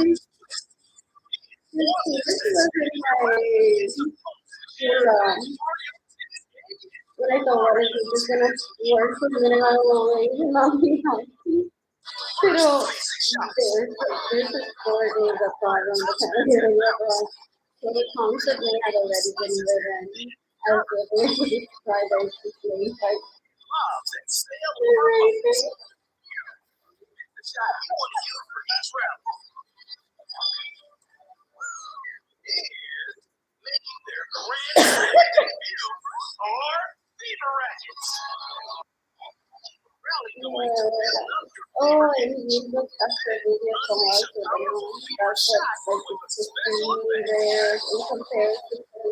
when I thought what is it just gonna work for the minute I will wait and I'll be happy. Pero there's a sport is a problem that kind of getting it wrong. So the concept may have already been written as a way to describe those situations like gloves and sail over bubbles. The shot you want to use for each round. And making their grand debut are Fever Rackets. Rally going to build up your oh, and you look after video from us with that's like it's just there in comparison to her.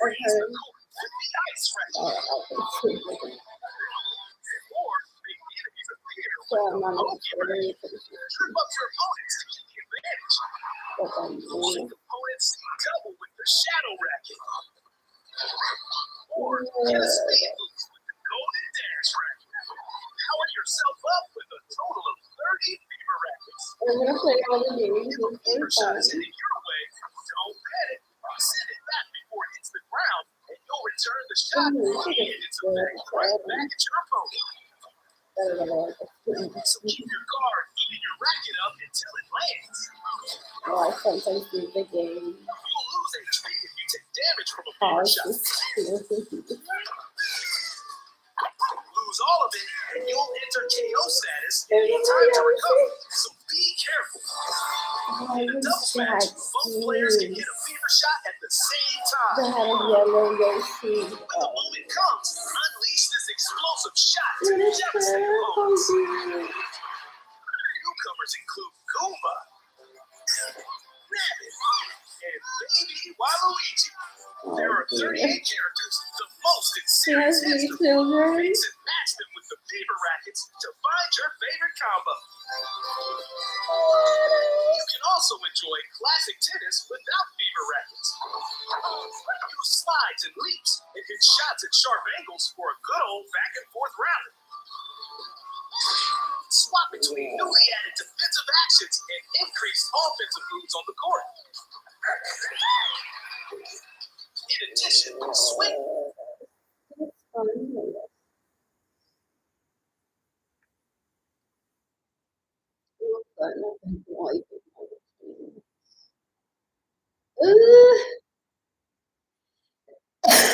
the ice racket. Oh, okay. Or make the enemies appear So I'm not necessarily trip up your opponents to keep the advantage. Opponents double with the Shadow Racket. Or get a speed boost with the Golden Dash Racket. Power yourself up with a total of 30 Fever Rackets. I'm gonna play all the games If a in fever shot is fun. heading your way, don't panic. Send it back before it hits the ground, and you'll return the shot and its effect right back at your opponent. So keep your guard, keeping your racket up until it lands. Oh, I sometimes do the game. You'll lose HP if you take damage from a fever shot. Lose all of it, and you'll enter KO status and need time to recover. So be careful. In a doubles match, both players can hit a fever shot at the same time. They had a yellow Yoshi. When the moment comes, unleash this explosive shot to devastate opponents. Newcomers include Goomba, Nabbit, and Baby Waluigi. There are 38 characters, the most in series history. Mix and match them with the Fever Rackets to find your favorite combo. You can also enjoy classic tennis without Fever Rackets. Use slides and leaps and hit shots at sharp angles for a good old back and forth rally. Swap between newly added defensive actions and increased offensive moves on the court. In addition, swing.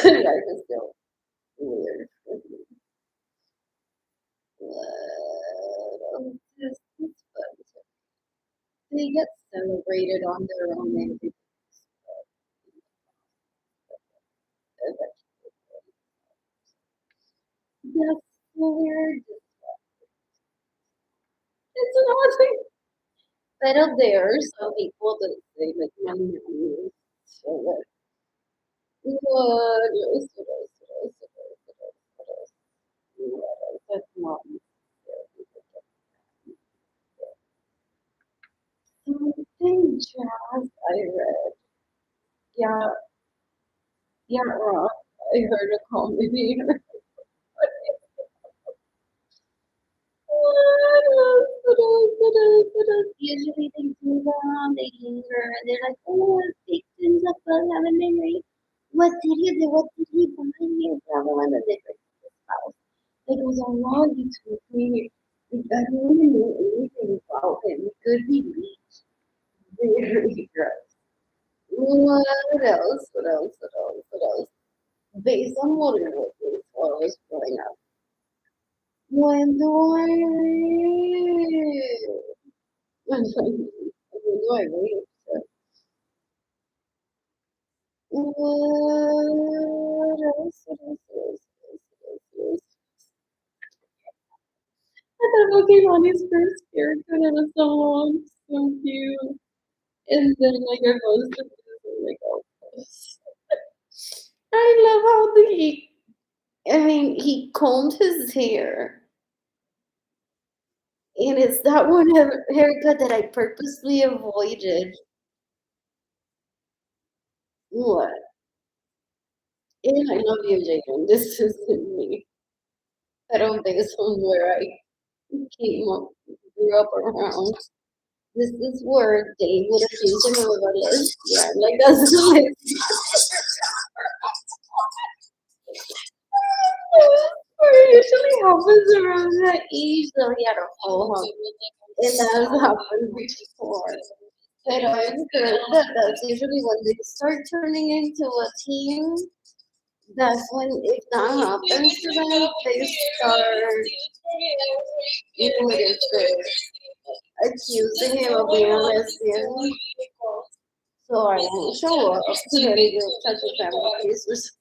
Life is still weird. They get celebrated on their own name. Yes, weird. It's nothing. Pero there are some people that say like my mom is so like what else? That's not something jazz I read. Yeah, yeah, Rob. I heard a comedy. Usually they do that, they linger, and they're like, oh, big things up, but have a memory. What did you do? What did he buy you? Blah, blah, blah. And they bring to this house. It was a long between me. I don't even know anything about him. He could be bleached. Very gross. What else? What else? What else? What else? Based on what I was while I was growing up. When do I read? When do I read? What else? What else? What else? What else? I thought Pokemon first character that was so long, so cute. And then like I posted this and like oh I love how he combed his hair. And it's that one haircut that I purposely avoided. What? And I love you, Jayden. This isn't me. I don't think it's somewhere I came up, grew up around. This is where Dave would accuse him of a lesbian. Like that's like it usually happens around that age, so he had a full hug. It has happened before. But I'm good that that's usually when they start turning into a team. That's when if that happens to them, they start what is it? Accusing him of being a lesbian. So I won't show up to any good such a family cases.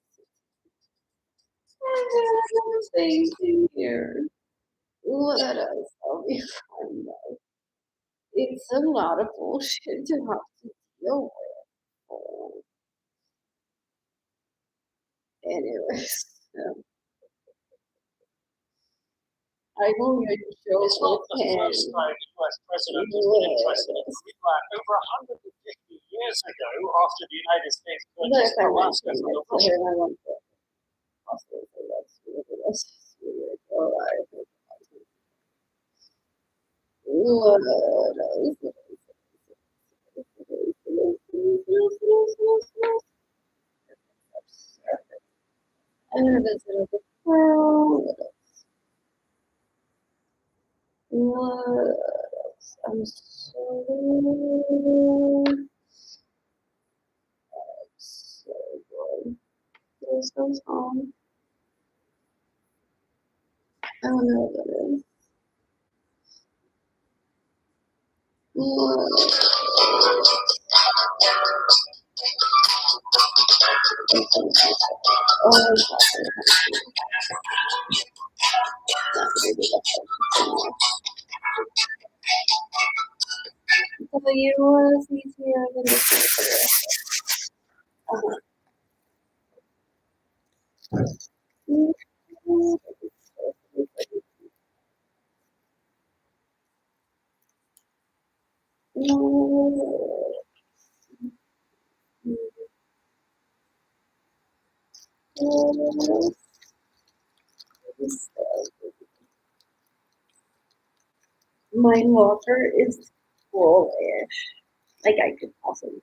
Thank you here. What else? I'll be fine though. It's a lot of bullshit to have to deal with. Oh, anyways, I will even show It's not the him. first time the US president has been interested in Greenland. Over 150 years ago, after the United States But purchased if I want Alaska him, from the I told him I want to. Also, so that's weird. That's weird. Alright. What else? I have visited the world. What else? I'm so good. This goes on. I don't know what that is. What? Oh, the US easier than the my water is full-ish. Like I could possibly.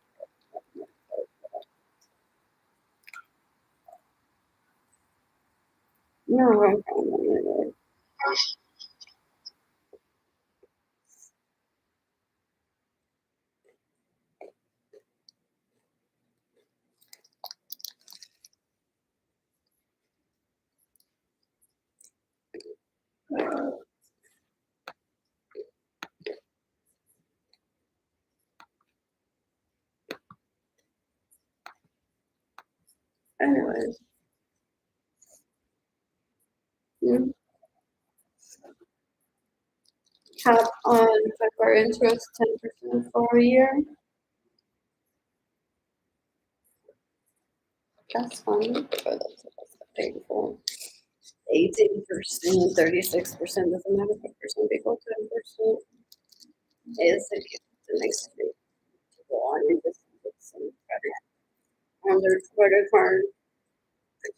No, I'm fine. Anyways. cap on our interest 10% for a year. That's fun. But that's painful. 18%, 36% doesn't matter if percent equal 10% is the next thing to go on and just put some credit on their credit card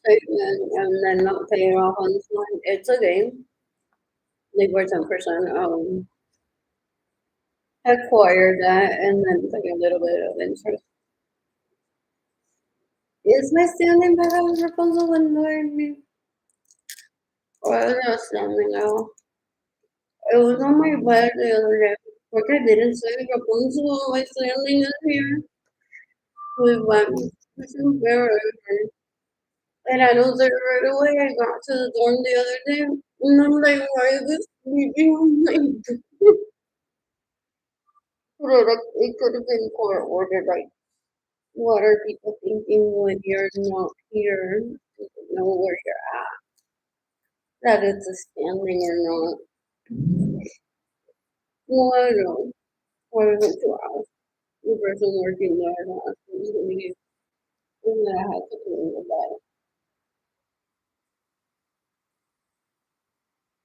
statement and then not pay it off on time. It's a game. They were 10% acquire that and then pay a little bit of interest. Is my standing back on Rapunzel annoying me? Or is it standing now? It was on my bed the other day. Like I didn't say Rapunzel, my standing is here. We went to Barrow and I know that right away I got to the dorm the other day and I'm like, why is this sleeping on my bed? It could have been court ordered, like, what are people thinking when you're not here? You don't know where you're at. That it's a standing or not. Well, I don't know. What is it to ask? The person working there and asking me. And then I had to clean the bed.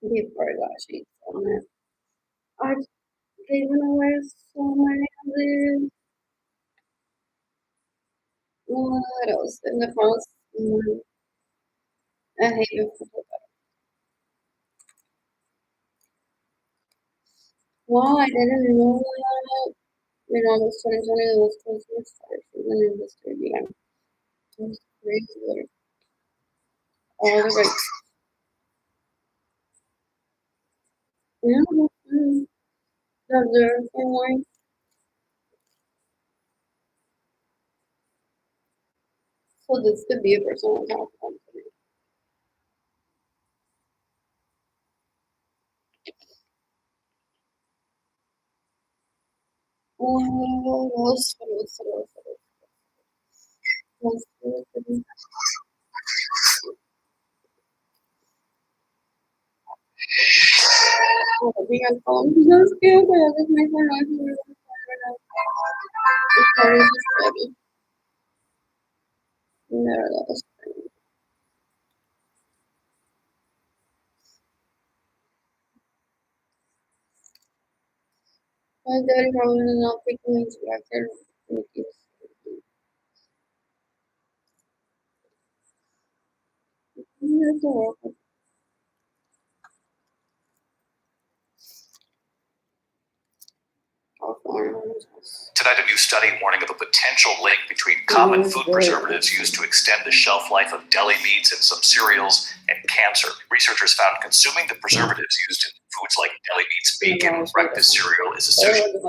Before I got sheets on it. I've given away so many of these. What else in the house? I hate it. Well, I didn't know that. In August 2020, it was Christmas first, and then it was began. It was crazy. All the right. Yeah, that's the thing. So this could be a personal attack on me. What else? I think I found just scared. I just make my life it's hard to study. No, that was fine. My daddy probably did not pick me to actor. You're so welcome. Tonight, a new study warning of a potential link between common food preservatives used to extend the shelf life of deli meats and some cereals and cancer. Researchers found consuming the preservatives used in foods like deli meats, bacon, and breakfast cereal is associated.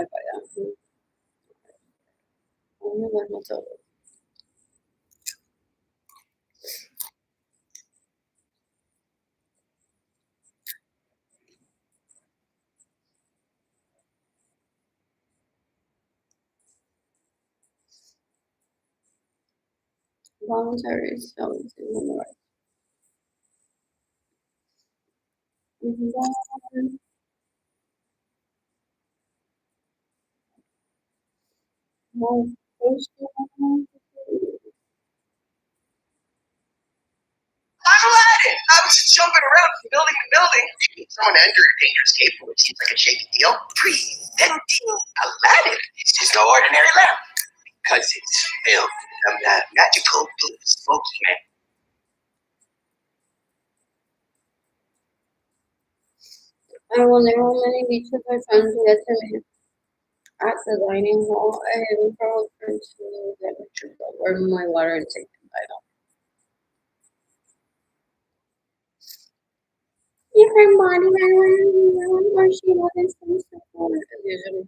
Voluntary stones in the right. I'm Aladdin. I was just jumping around from building to building. Someone entered a dangerous cave, which seems like a shaky deal. Presenting Aladdin. It's just no ordinary lamp. Because it's filled with that magical blue smoky man. I wonder how many beaches are trying to get to me. At the dining hall, I have probably turned to the pictures of where my water intake is. I don't. If her body or she wasn't some support, usually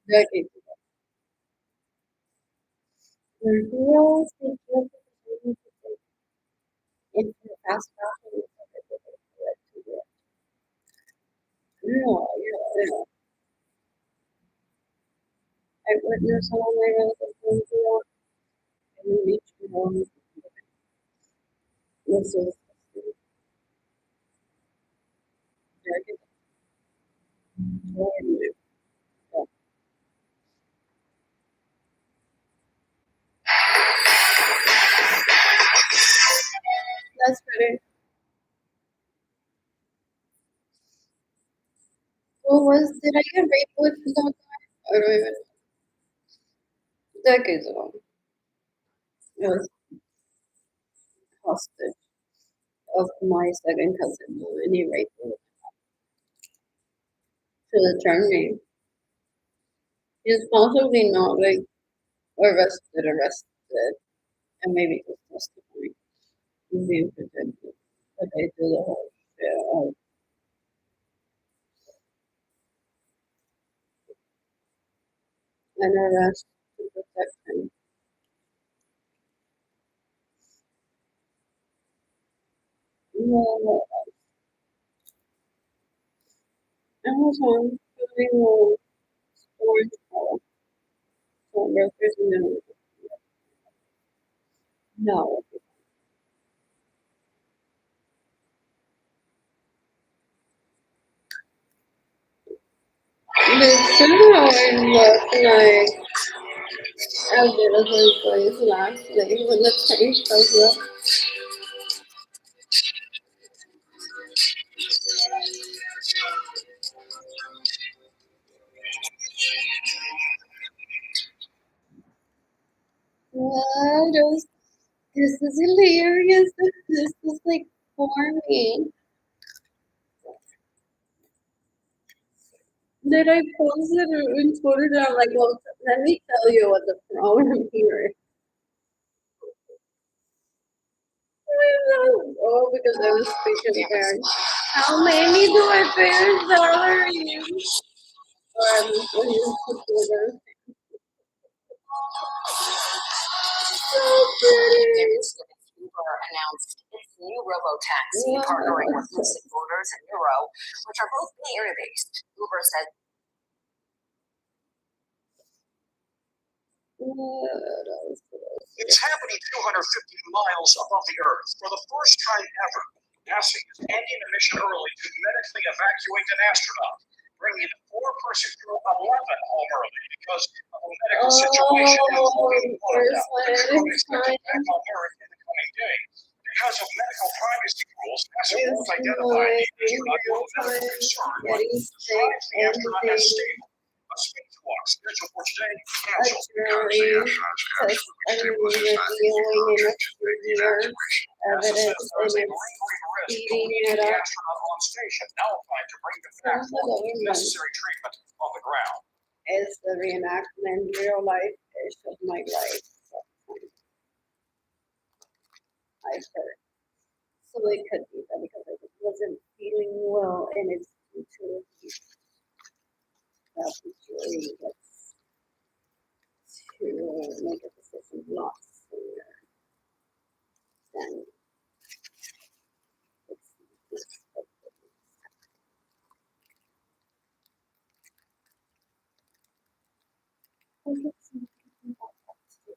that is the real secret in the fast fashion. Yeah. I witnessed some of my relatives going and the beach home. This is That's better. Did I get raped with that guy? I don't even know. Decades ago. It was hostage of my second cousin, and he raped me to the terminate. He's possibly not like arrested, and maybe just testifying. He's being protected. But they do the whole shit of an arrest to protect him. Well, Amazon doing a storage call. So brokers and no. But somehow I look like I did a whole place last night when the train shows up. What? This is hilarious. This is like for me. Did I post it in Twitter? And I'm like, well, let me tell you what the problem here is. Oh, because I was speaking parents. How many do my parents dollar use? Or I'm just going to use computer. So pretty. Uber announced its new robo-taxi partnering with Lucid Motors and Euro, which are both Bay Area-based. Uber said it's happening 250 miles above the Earth. For the first time ever, NASA is ending a mission early to medically evacuate an astronaut, bringing the 4-person crew of 11 home early because of a medical situation including one of them. The crew is expected back on Earth in the coming days. Because of medical privacy rules, NASA won't identify the astronaut or medical concern, but describes the astronaut as stable. A spacewalk scheduled for today canceled because the astronaut is absolutely stable as evidence there's a lingering risk to leaving the astronaut on station, now applying to bring them back for necessary treatment on the ground. It's the reenactment, real life ish of my life. I heard. So it could be that because I just wasn't feeling well, and it's due to that the jury gets to make a decision a lot sooner than it's expected. I get some thinking about that too.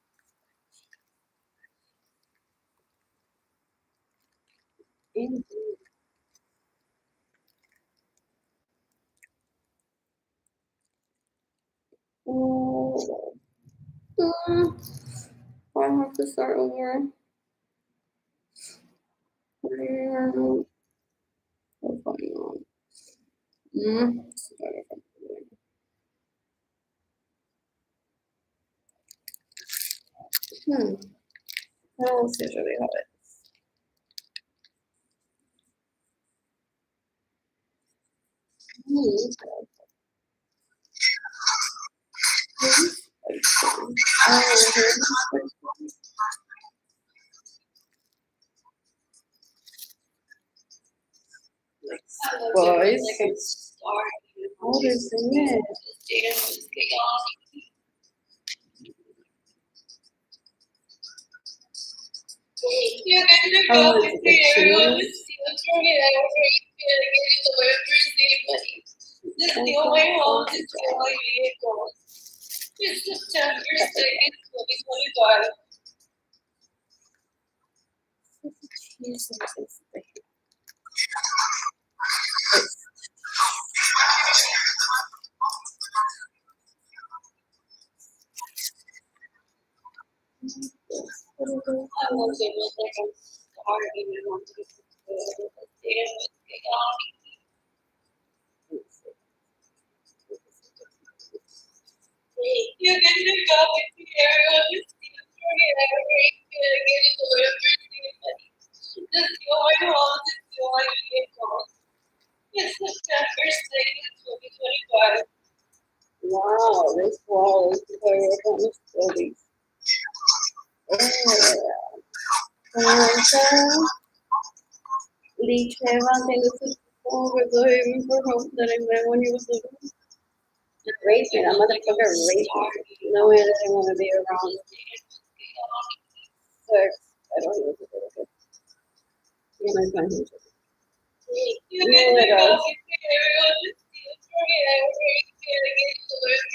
Indeed. Oh, I have to start over. What's going on? What else usually have it? Boys, what is in it? Jayden and Keilany. You're gonna go with me. Everyone is turning out for you getting the way of receive money. This is the only home to joy vehicles. It's September 2nd, 2025. was able to like start and I want to get to Jayden and Keilany. You get to go with the arrow, you see the story every good, get it to every this your home, this your vehicle. It's September 2nd, 2025. Wow, this wall is very kind of silly. Lee Trayvon Taylor was living for home that I met when he was living. Raised me, that motherfucker raised me. No way that I want to be around sex. I don't know what to do with it. You know, my friend. You get to go with the arrow, just see the story every good, get it to every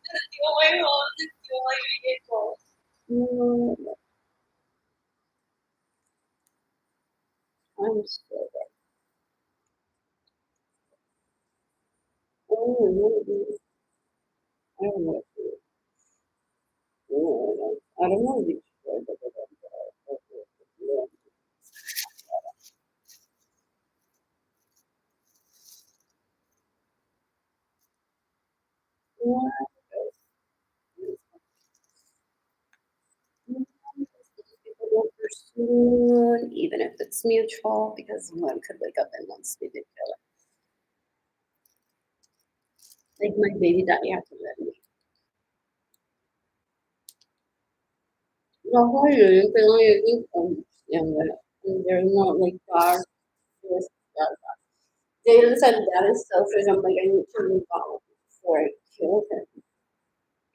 this your home, this your vehicle. I'm still there. Oh, no, I don't know. I don't know. Soon, even if it's mutual, because one could wake up and once we did kill it. Like my baby daddy had to let me. No, I didn't feel anything understand that. And there's not like dark. Jayden said that is selfish. I'm like, I need to move on before I kill him.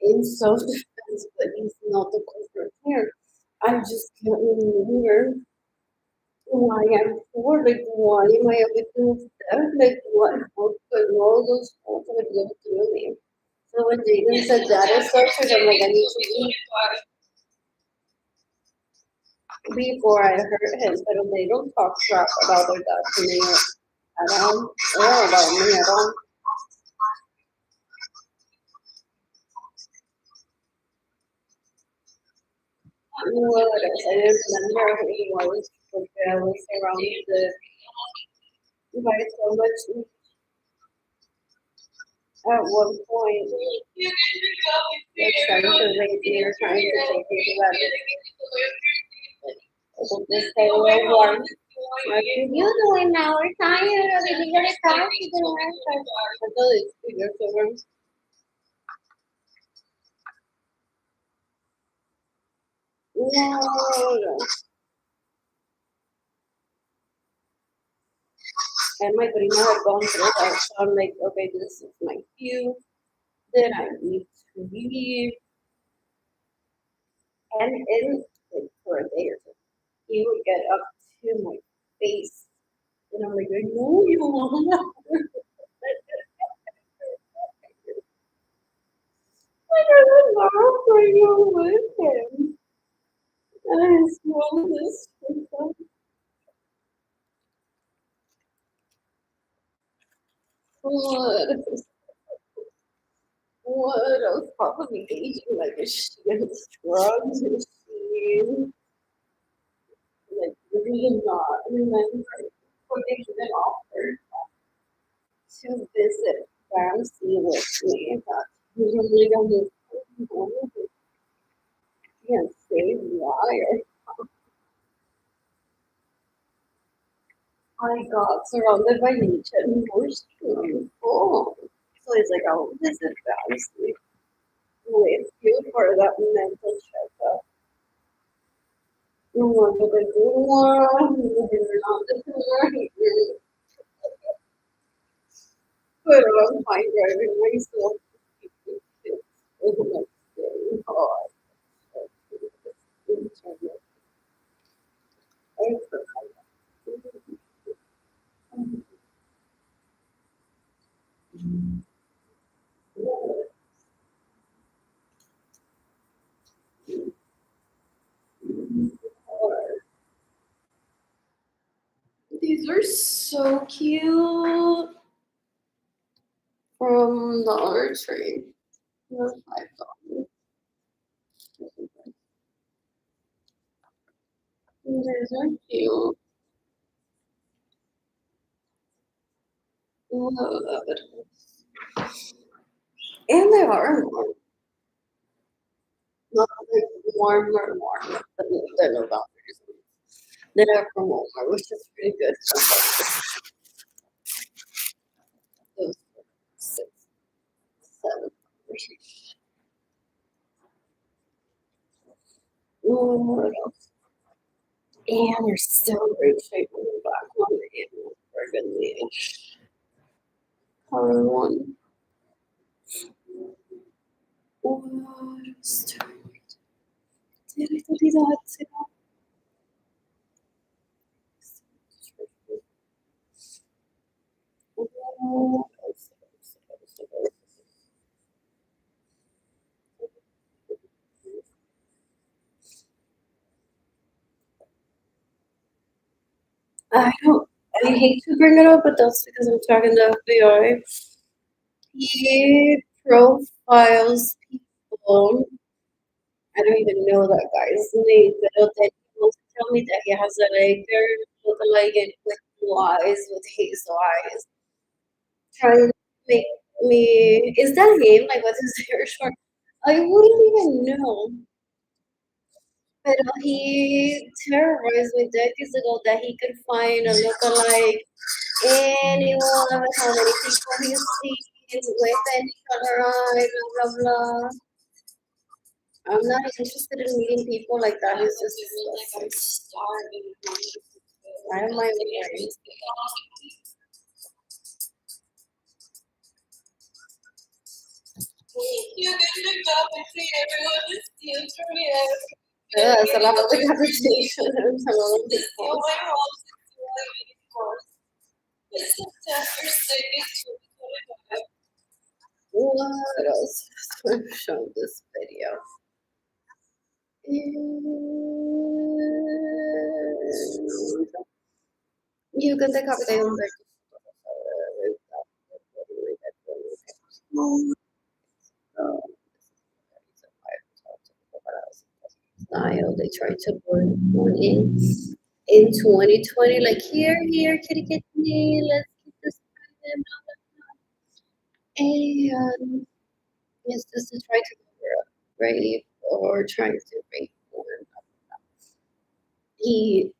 In self-defense, but he's not the culprit here. I just can't remember why I'm poor. Like, why am I a victim of death? Like, what hope could all those folks would give to me? So when Jayden said that is selfish, I'm like, I need to leave before I hurt him. But they don't talk crap about their dad to me at all, or about me at all. What else? I didn't remember who he was, but I was surrounded by so much at one point. They're trying to rape me or trying to take me to that. Just say, well, what are you doing now? We're tired of it. You gotta talk to the rest. Until it's bigger, so we're no. And my prima had gone through that, so I'm like, okay, this is my cue. Then I need to leave. And in like for a day or two, he would get up to my face. And I'm like, I know you want I don't know for you with him. And I smell this. What? What? I was probably aging like a shit drugs machine. Like, really not remember putting it offered to visit Ramsey with me. But usually on this can't say liar. I got surrounded by nature and bush beautiful. So it's like I'll visit Ramsey with you for that mental checkup. You want to be good one, you're not the good one. But I'm fine driving myself. Oh, these are so cute from Dollar Tree. $5. These are cute. Love it. And they are warm. Not like warmer than November. They are from Walmart, which is pretty good. Those 6, 7. What else? And they're still in great shape on the back one. And burgundy color one. What else? Did I do that? I hate to bring it up, but that's because I'm talking to FBI. He profiles people. I don't even know that guy's name, but that he wants to tell me that he has a like very look like it with blue eyes, with hazel eyes, trying to make me. Is that him? Like, what's his hair short? I wouldn't even know. But he terrorized me decades ago that he could find a lookalike anyone of how many people he's seen with any color eye, blah blah blah. I'm not interested in meeting people like that. It's just like I'm starving. I have my own way. You can look up and see everyone is still for me. It's a lot of the conversation and some of the This people. my house is like of course. It's September 2nd, 2025. What else? I'm showing this video. You can take a video on style. They tried to burn one in 2020, like here, kitty kitty, let's keep this private, and it's just to try to cover up rape or trying to rape porn. He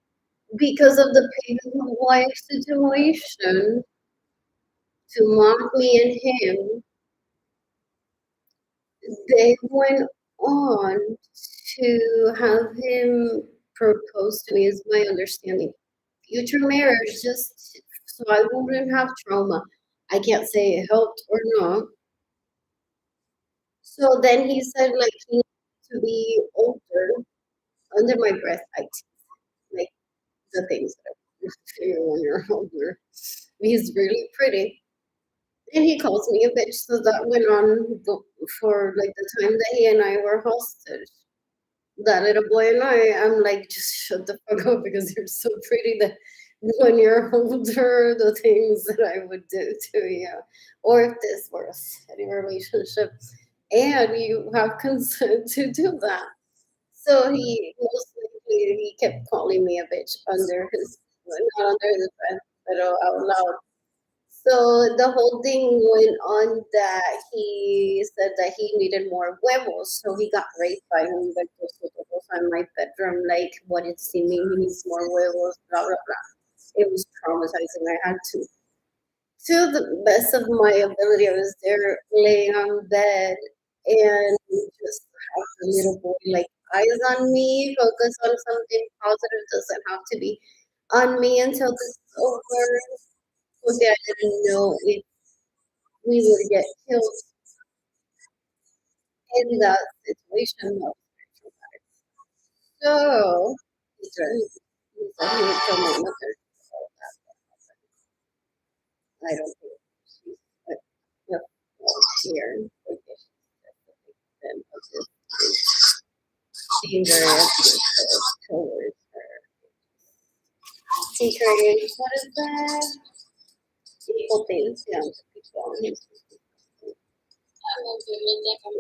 because of the painful wife situation to mock me and him, they went on to have him propose to me, is my understanding. Future marriage, just so I wouldn't have trauma. I can't say it helped or not. So then he said, like, he needs to be older. Under my breath, like the things that I feel when you're older. He's really pretty. And he calls me a bitch. So that went on for like the time that he and I were hostage. That little boy and I'm like, just shut the fuck up because you're so pretty that when you're older, the things that I would do to you, or if this were a steady relationship and you have consent to do that. So he most likely he kept calling me a bitch under his, not under the breath, but out loud. So the whole thing went on that he said that he needed more huevos, so he got raped by Humberto Soto in my bedroom. Like, what did he mean? He needs more huevos, blah blah blah. It was traumatizing. I had to the best of my ability, I was there laying on bed and just have the little boy like eyes on me, focus on something positive, doesn't have to be on me until this is over. Okay, I didn't know if we would get killed in that situation. No. So he said he would kill my mother. So I don't think she's here. And just being very abusive towards her. Secret, what is that? Equal things, people.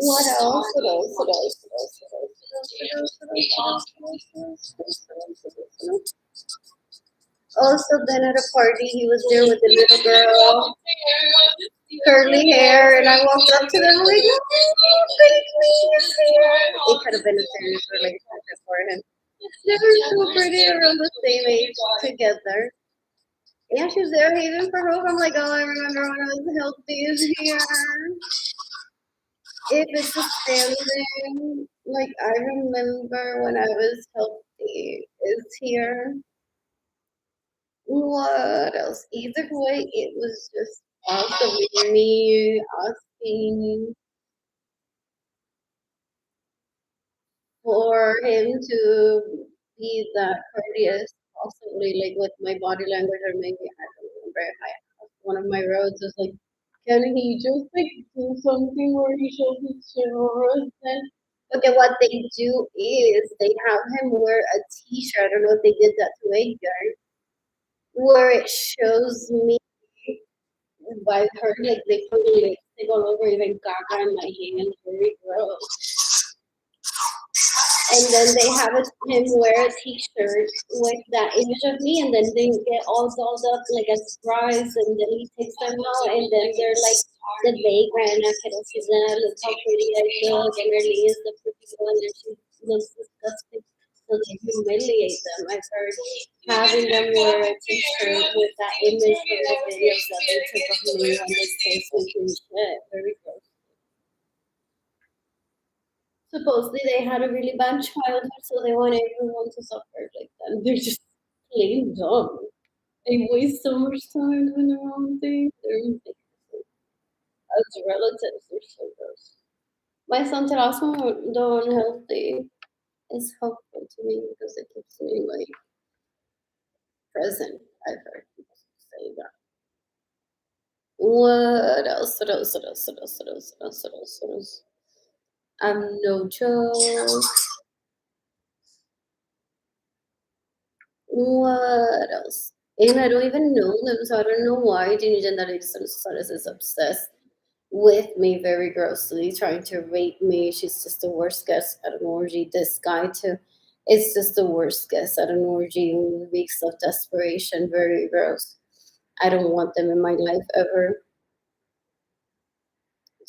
What else? What else? What else? What else? What else? What else? What else? What else? What else? Also, then at a party, he was there with the little girl, curly hair, and I walked up to them like, "Oh, baby, she's here." It could have been a serious relationship for him. They were so pretty around the same age together. Yeah, she was there haven for hope. I'm like, oh, I remember when I was healthy is here. If it's a standing, like I remember when I was healthy is here. What else? Either way, it was just awesome. Me asking for him to be that courteous, possibly like with my body language, or maybe I don't remember if I asked one of my roads was like, can he just like do something where he shows his chivalrous? Okay, what they do is they have him wear a T-shirt. I don't know if they did that to Edgar, where it shows me by her like they put lipstick all over even Gaga in my hand, very gross. And then they have him wear a T-shirt with that image of me, and then they get all dolled up like a surprise, and then he takes them out, and then they're like the vagrant quiero Suzanne, look how pretty I look, and really is the pretty one, and she looks disgusting. So they humiliate them. I've heard having them wear a T-shirt with that image from the videos that they took of me when they say sleeping shit. Very gross. Supposedly they had a really bad childhood, so they want everyone to suffer like them. They're just plain dumb. They waste so much time doing the wrong thing. They're ridiculous. As relatives, they're so gross. My son Terasmo, though unhealthy, is helpful to me because it keeps me like present. I've heard people say that. What else? What else? What else? What else? What else? What else? What else? What else? I'm no joke. What else? And I don't even know them, so I don't know why Jayden is obsessed with me very grossly, trying to rape me. She's just the worst guest at an orgy. This guy too. It's just the worst guest at an orgy in weeks of desperation. Very gross. I don't want them in my life ever.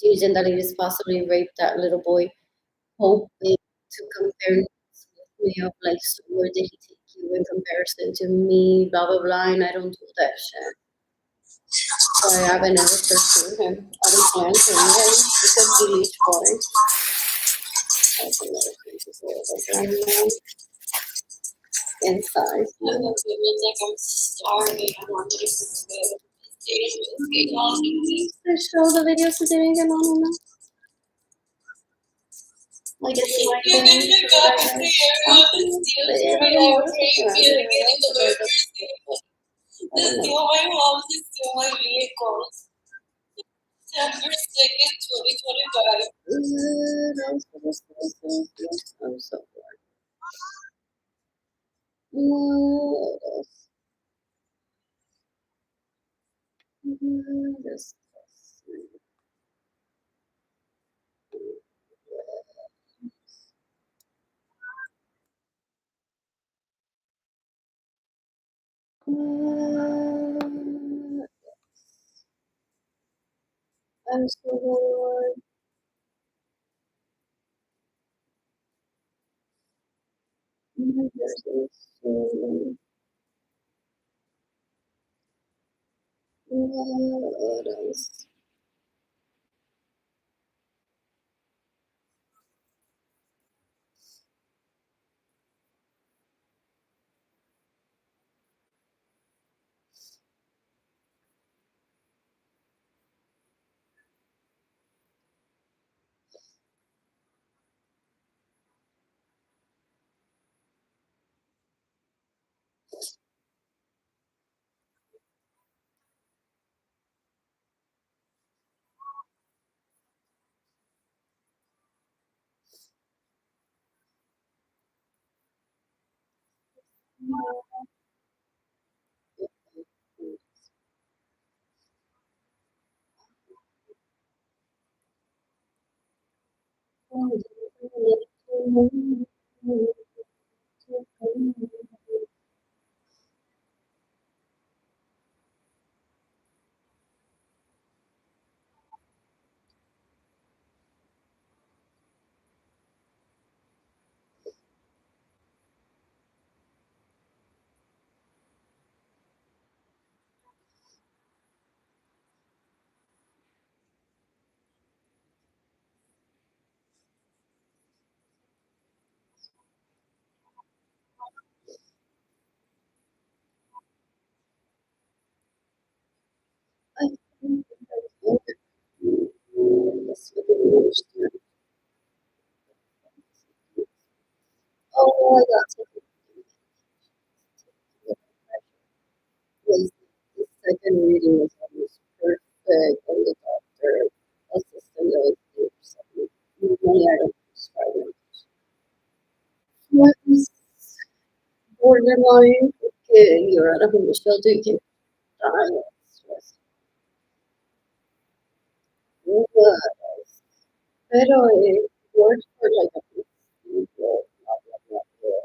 Jayden possibly raped that little boy, hoping to compare notes with me of like, so where did he take you in comparison to me, blah blah blah, and I don't do that shit. So I haven't ever pursued him. I don't plan to anyway because the leech boy. I can never think to say it like right now inside. I love women like I'm starving. I want to food. They show the videos that they didn't get on enough. Like it's like You're them gonna go to the airport and steal from me every feeling in the emergency. This is my home, this is my vehicles. September 2nd, 2025. I'm so bored. What else? This. I'm so bored. There's so what else? lots of was the second reading was almost perfect, and the doctor assistant was there. So normally I don't prescribe it. What is borderline? Okay, you're at a home shelter, you can die of stress. What else? Pero it works for like a blah, blah, blah, blah, blah.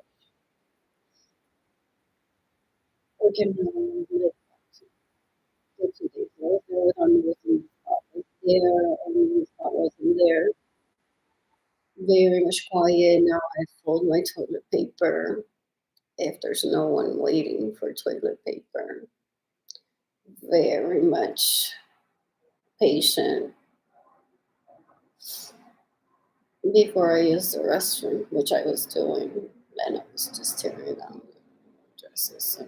Okay, no, like, 2 days later, I'm looking was there, and Scott wasn't there. Very much quiet. Now I fold my toilet paper if there's no one waiting for toilet paper. Very much patient before I use the restroom, which I was doing. Then I was just tearing down dresses. So.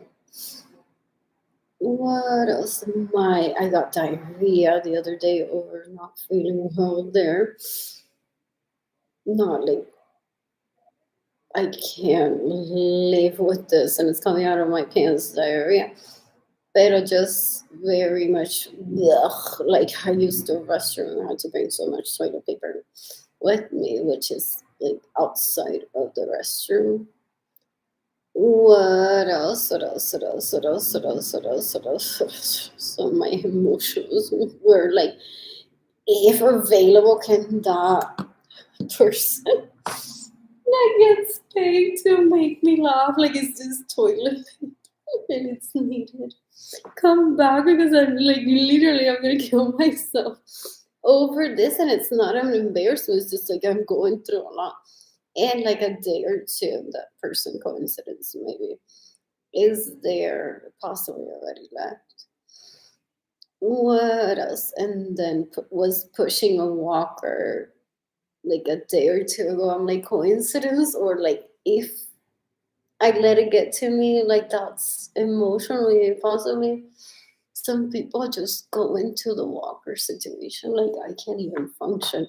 What else? I got diarrhea the other day over not feeling well there. Not like I can't live with this, and it's coming out of my pants, diarrhea. Pero just very much, ugh, like I used the restroom. I had to bring so much toilet paper with me, which is like outside of the restroom. What else? What else? What else? What else? What else? What else? What else? What else? So my emotions were like, if available, can that person that gets paid to make me laugh? Like, is this toilet paper and it's needed? Come back, because I'm like literally I'm gonna kill myself over this, and it's not an embarrassment. It's just like I'm going through a lot, and like a day or two, that person coincidence maybe is there, possibly already left. What else? And then was pushing a walker like a day or two ago. I'm like, coincidence, or like if I let it get to me, like that's emotionally possibly. Some people just go into the walker situation like I can't even function,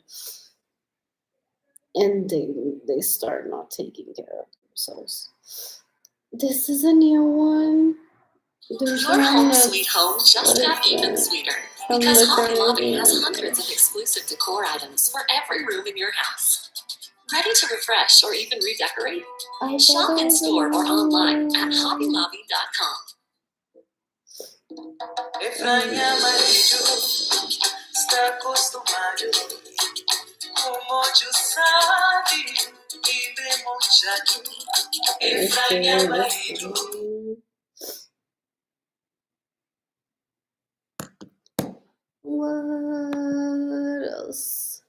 and they start not taking care of themselves. This is a new one. There's Your one home that's, sweet home just what got is even that? sweeter. From Because Hobby Lobby maternity has and hundreds of exclusive decor items for every room in your house. Ready to refresh or even redecorate? I Shop thought it in was store or online at a hobbylobby.com. Efraín amarillo está acostumado como yo sabio y demochado. Efraín amarillo. What else?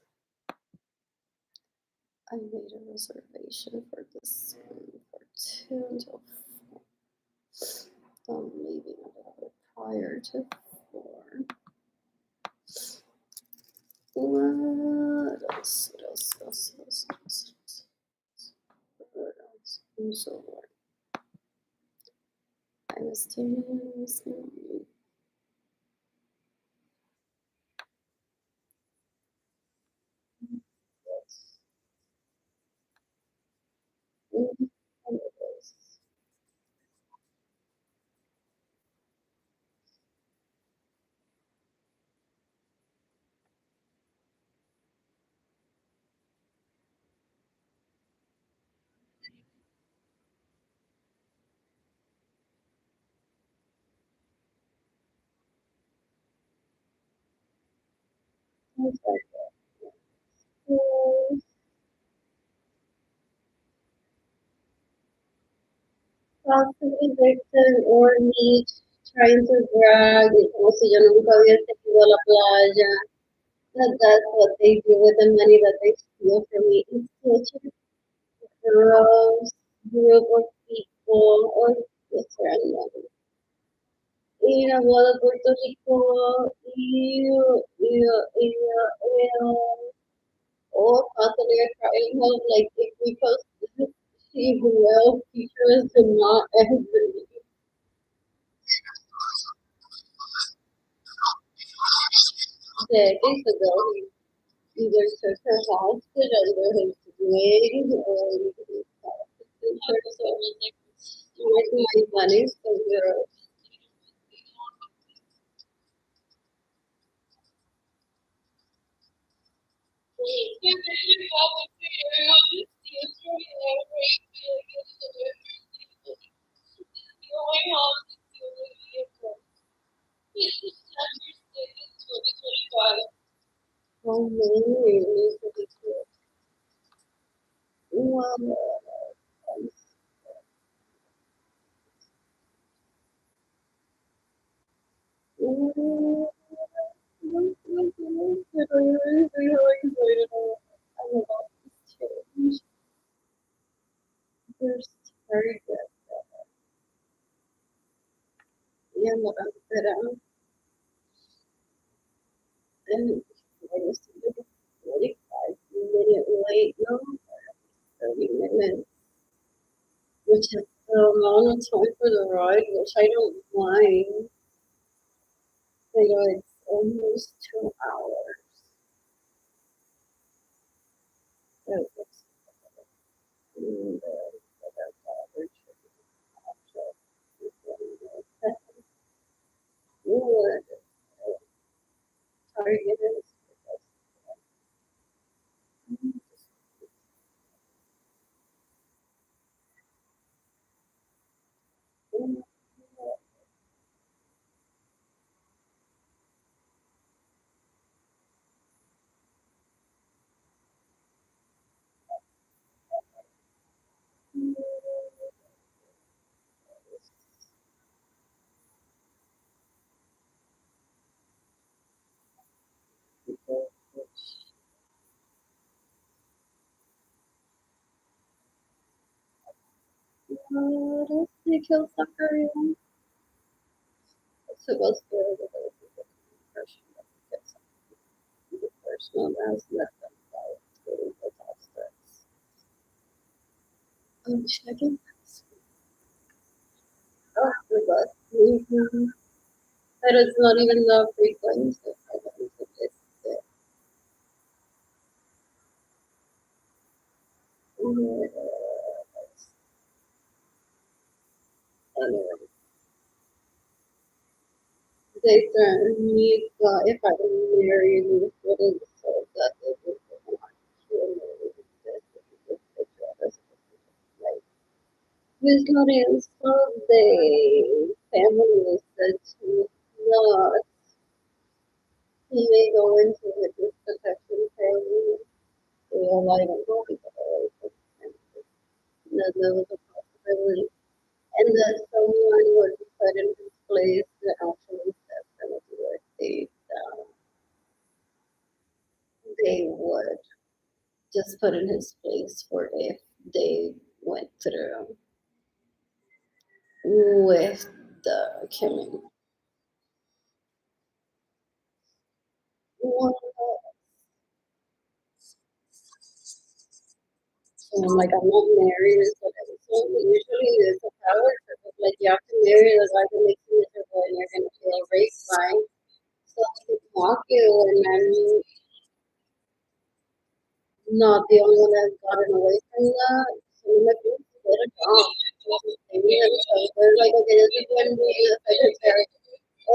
I made a reservation for this one for 2 until 4. So I'm leaving a little bit prior to 4. What else? What else? What else? What else? What else? What else? I'm so bored. I was doing this. Possibly victim or me trying to brag, como si yo nunca hubiese ido a la playa. That's what they do with the money that they steal from me. It's such a gross group of people, or just random. Ir a boda a Puerto Rico, ew, ew, ew, ew. Or possibly a crying home, like if we post this, she will feature us and not every 2 days ago. He either took her hostage under his wing or in terms of making my money. So we're so many. Well, mm, I'm really excited. I'm about this change. There's very good. Yeah, but and I was 45-minute late, no, 30 minutes, which is the amount of time for the ride, which I don't mind. You know, it's almost 2 hours. So it's mm, the average would target is they kill sucker. It's supposed to be the impression that the person has let them fight through the toxics. I'm checking. Oh, my God. That is not even the frequency. I don't think it's it. Anyway, they threatened me if I didn't marry me, so that they would not kill me. Like, with Lorenzo, the family said to not, he may go into witness protection family. Well, I don't know because there was a possibility. And that someone would be put in his place that actually said them to what they would just put in his place for if they went through with the killing. Well, so I'm like, I'm not married, is what I'm saying. But usually there's a power trip of like you have to marry the guy that makes you miserable and you're gonna feel raped by. So they can mock you and then not the only one that's gotten away from that. So I'm like, get a job. Maybe that's they're like, okay, this is when we do the secretary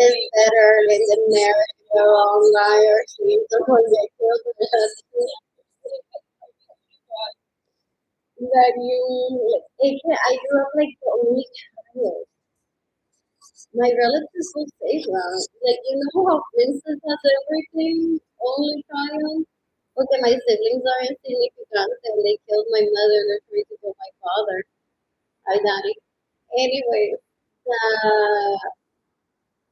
is better than the marriage the wrong guy or seeing someone get killed in the that you like, I grew up like the only child. My relatives will say that. Like, you know how Princess has everything? Only child? Okay, my siblings are insignificant and they killed my mother and they're trying to kill my father. Hi, Daddy. Anyway,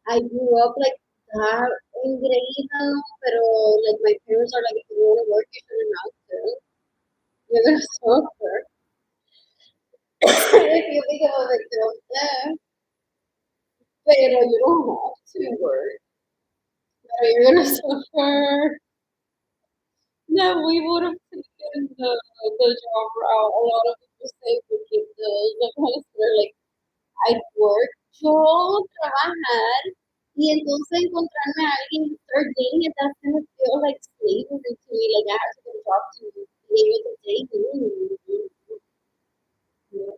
I grew up like that engreída, pero like my parents are like, if you want to work, you shouldn't have to. You're gonna suffer. If you become a victim, yeah. Pero you don't have to work. Pero you're gonna suffer. No, we would have taken the job route. A lot of people say we keep the honestly, like I work, yo trabajar y entonces encontrarme a alguien third day and that's gonna feel like slavery to me. Like I have to go talk to you, be able to date you.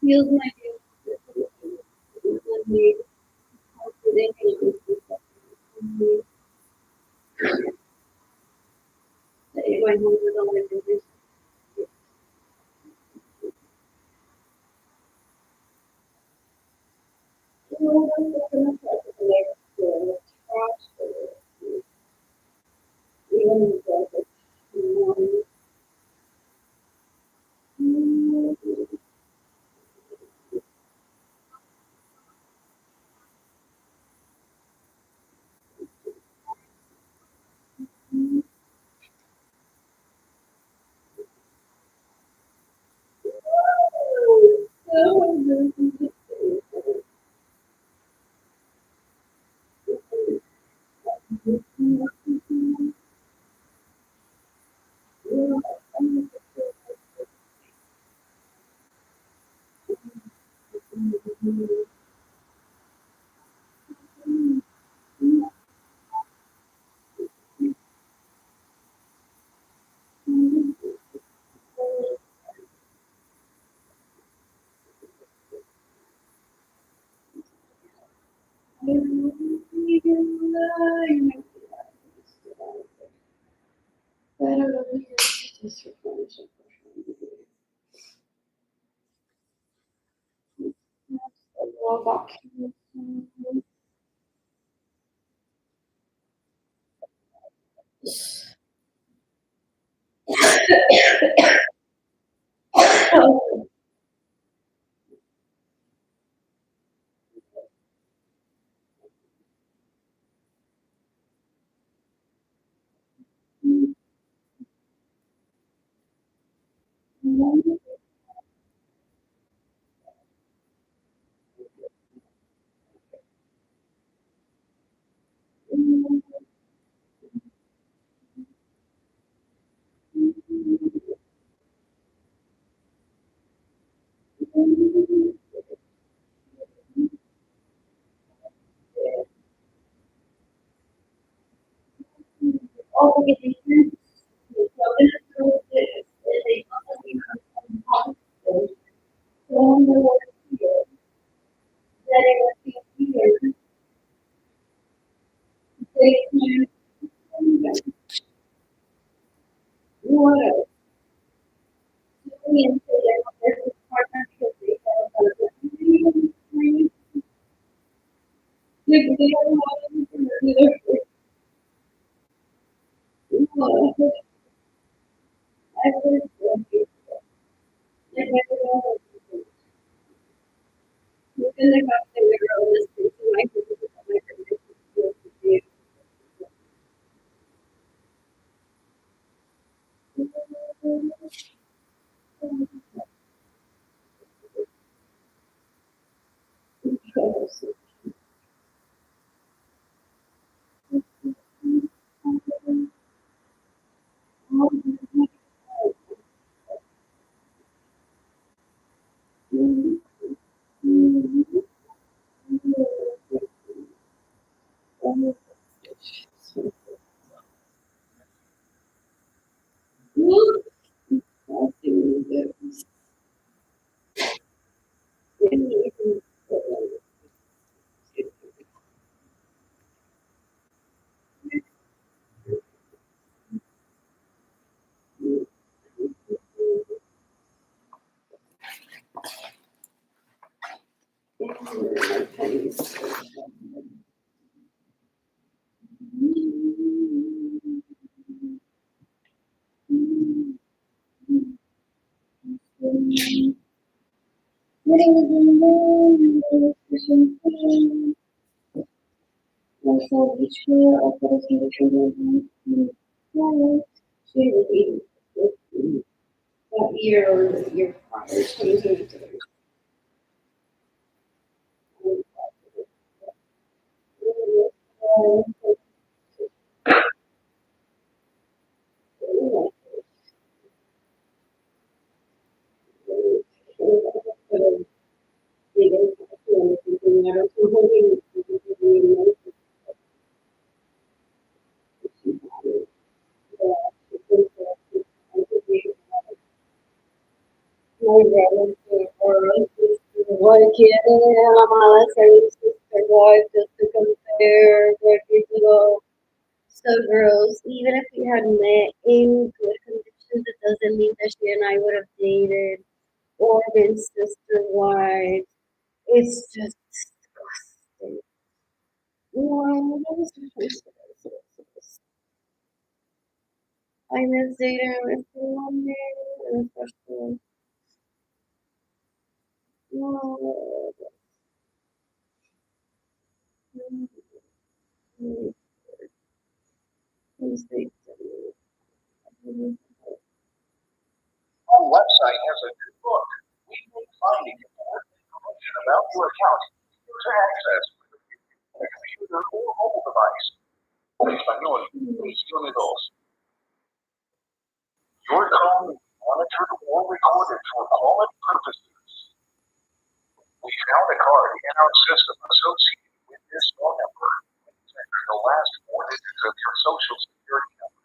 Feels like My pennies. That year or the year prior, 2023. Work it in my sister wife just to compare where we go. So girls, even if we had met in good conditions, it doesn't mean that she and I would have dated or been sister wives. It's just disgusting. No, I miss dating with one man, especially. No, please take Our website has a new book. We make finding important information about your account user access with a computer or mobile device. En español, edición 2. Your call may be monitored or recorded for quality purposes. We found a card in our system associated with this phone number. Please enter the last 4 digits of your social security number.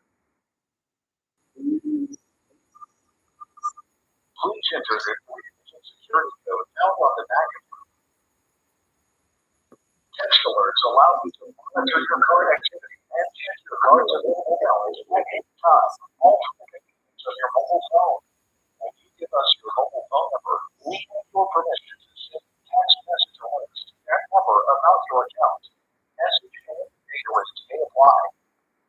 Please enter the 4-digit security code found on the back of your text alerts allow you to monitor your card activity and check your card's available balance at any time, all from the convenience of your mobile phone. When you give us your mobile phone number, we have your permission to send text message alerts to that number about your account. Message and data rates may apply.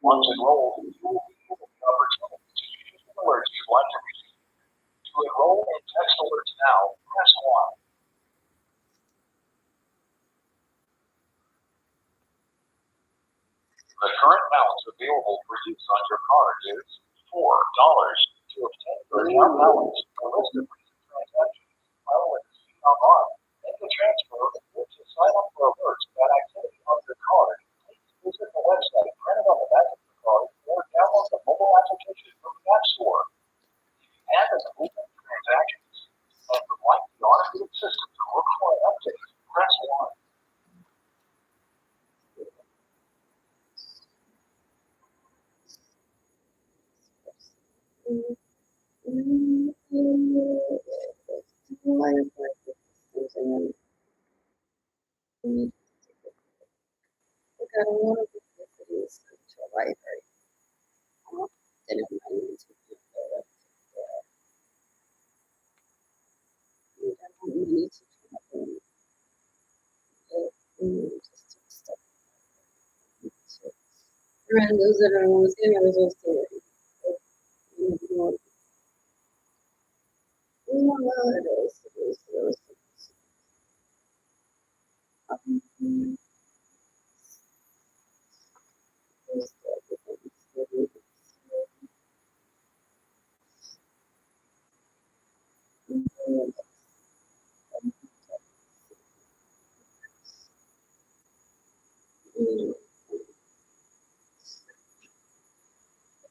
Once enrolled, you will be given the opportunity to choose the alerts you'd like to receive. To enroll in text alerts now, press 1. The current balance available for use on your card is $4. To obtain your account balance, a list of recent transactions, file a receipt online, make a transfer, or to sign up for alerts about activity on your card, please visit the website printed on the back of your card or download the mobile application from the App Store. If you have a completed transactions and would like the automated system to look for an update, press 1. got a lot of publicities to a library. Didn't mind to do that. I don't need to come up and just stuff. Randos that I was getting, I was also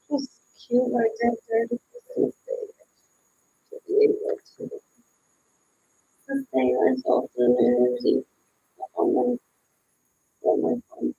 was cute like that 30% to be able to sustain myself in energy on my phone.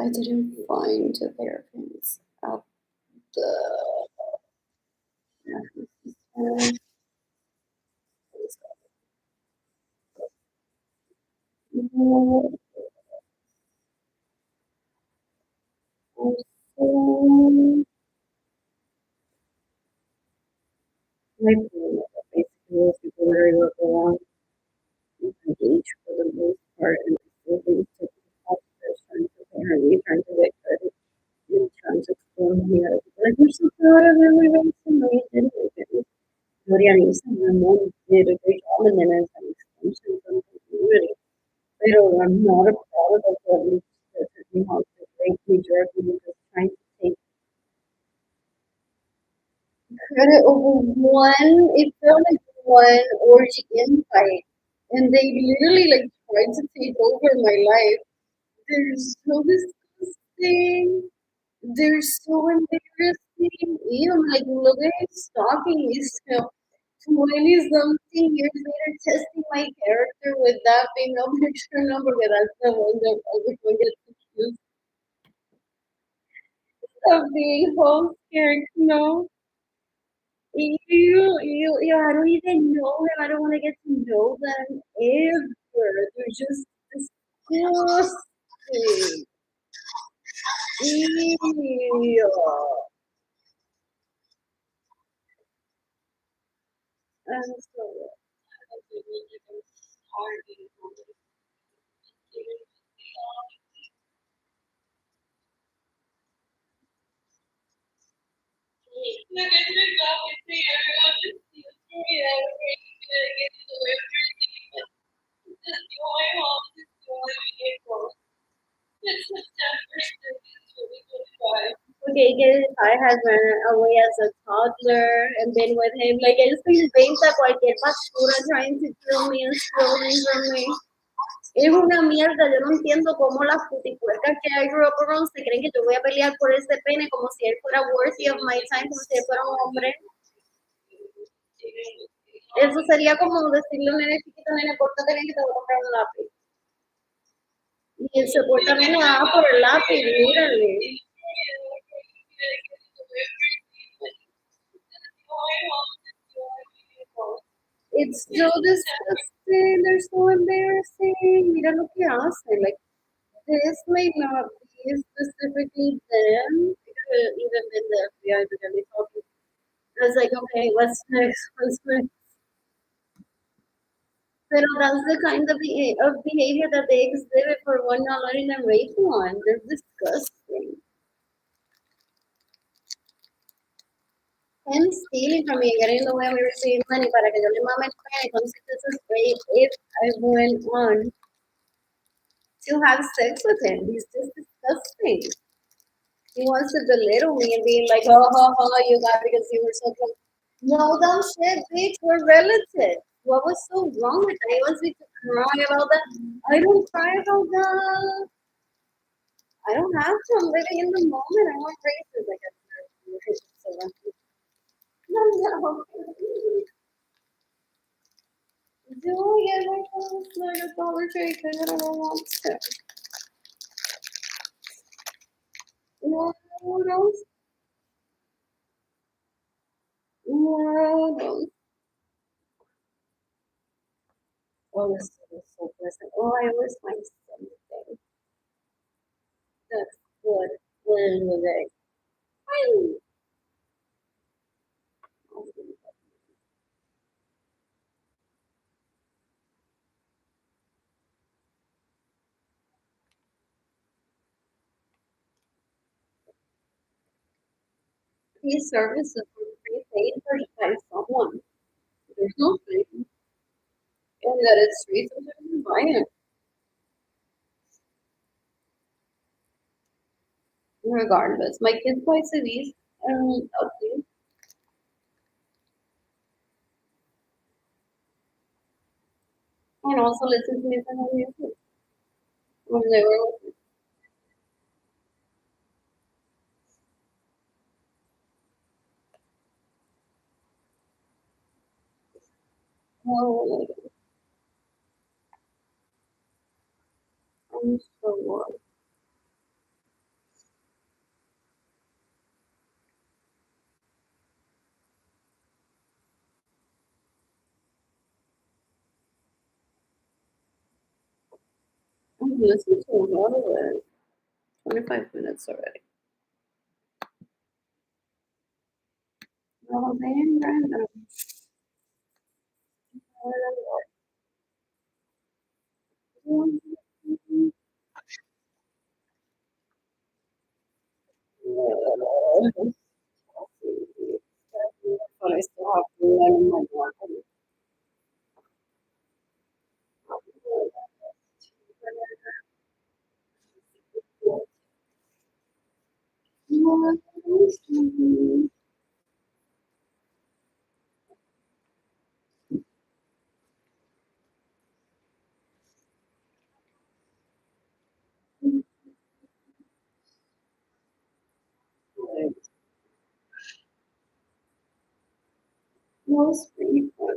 I didn't find a pair of pants at the. No, also, my phone basically was people that I work around my age for the most part, and I still think to trying to apparently trying to get credit and trying to explain me that like you're so proud of every race and I did it. Gloria Nilsson, my mom did a great job and then as an extension from the community. Pero I'm not a product of what we certainly have to great majority because trying to take credit over one, it felt like one orgy invite. And they literally like tried to take over my life. They're so disgusting. They're so embarrassing. Even like look at him stalking me still. 20 something years later, testing my character with that being a picture number, but that's the one that I was going to get accused of being whole scared. No. I don't even know them. I don't want to get to know them ever. They're just disgusting. Ew. I'm so Look at the dog with me. Everyone just feels very angry. Get to everything. Just going home. Just going April. It's September 2025. okay, guess I had run away as a toddler and been with him. Like, él se inventa cualquier basura trying to kill me and steal me from me. Es una mierda, yo no entiendo cómo las putipuercas que I grew up around se creen que yo voy a pelear por ese pene como si él fuera worthy of my time, como si él fuera un hombre. Eso sería como decirle a un nene chiquito, nene, pórtate bien que te voy a comprar un lápiz. Y él se porta bien, le da por el lápiz, mírale. It's so disgusting. They're so embarrassing. Mira lo que hacen. Like, this may not be specifically them. It could even been the FBI because they talking. I was like, okay, what's next? What's next? Pero that's the kind of behavior that they exhibit for one not letting them rape one. They're disgusting. Him stealing from me and getting in the way of me receiving money para que yo le mame el pene. Entonces, this is great if I went on to have sex with him. He's just disgusting. He wants to belittle me and being like, oh, ha, ha, you got because you were so close. No, dumb shit, bitch. We're relatives. What was so wrong with that? He wants me to cry about that. I don't cry about that. I don't have to. I'm living in the moment. I want races. Like, I'm no, no. Do I get my phone? No, your Dollar Tree because I don't want to. No, no, no, no. Oh, this is so pleasant. Oh, I always find something. That's good. When was it? These services were prepaid for by someone. There's no fee. And that it's free, sometimes you buy it. Regardless, my kids buy CDs and okay. And also listen to music on YouTube when they were with me. Oh, I'm so bored. listened to a lot of it. 25 minutes already. Oh, man, random. But I still have to learn my work. Most people.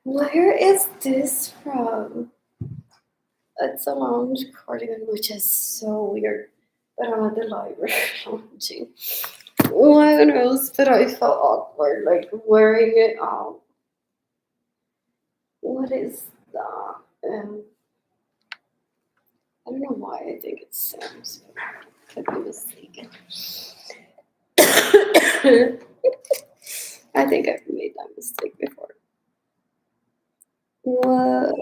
Where is this from? It's a lounge cardigan, which is so weird. But I'm at the library lounging. What else? But I felt awkward, like wearing it out. What is that? I don't know why I think it's Sam's, but I could be mistaken. I think I've made that mistake before. What?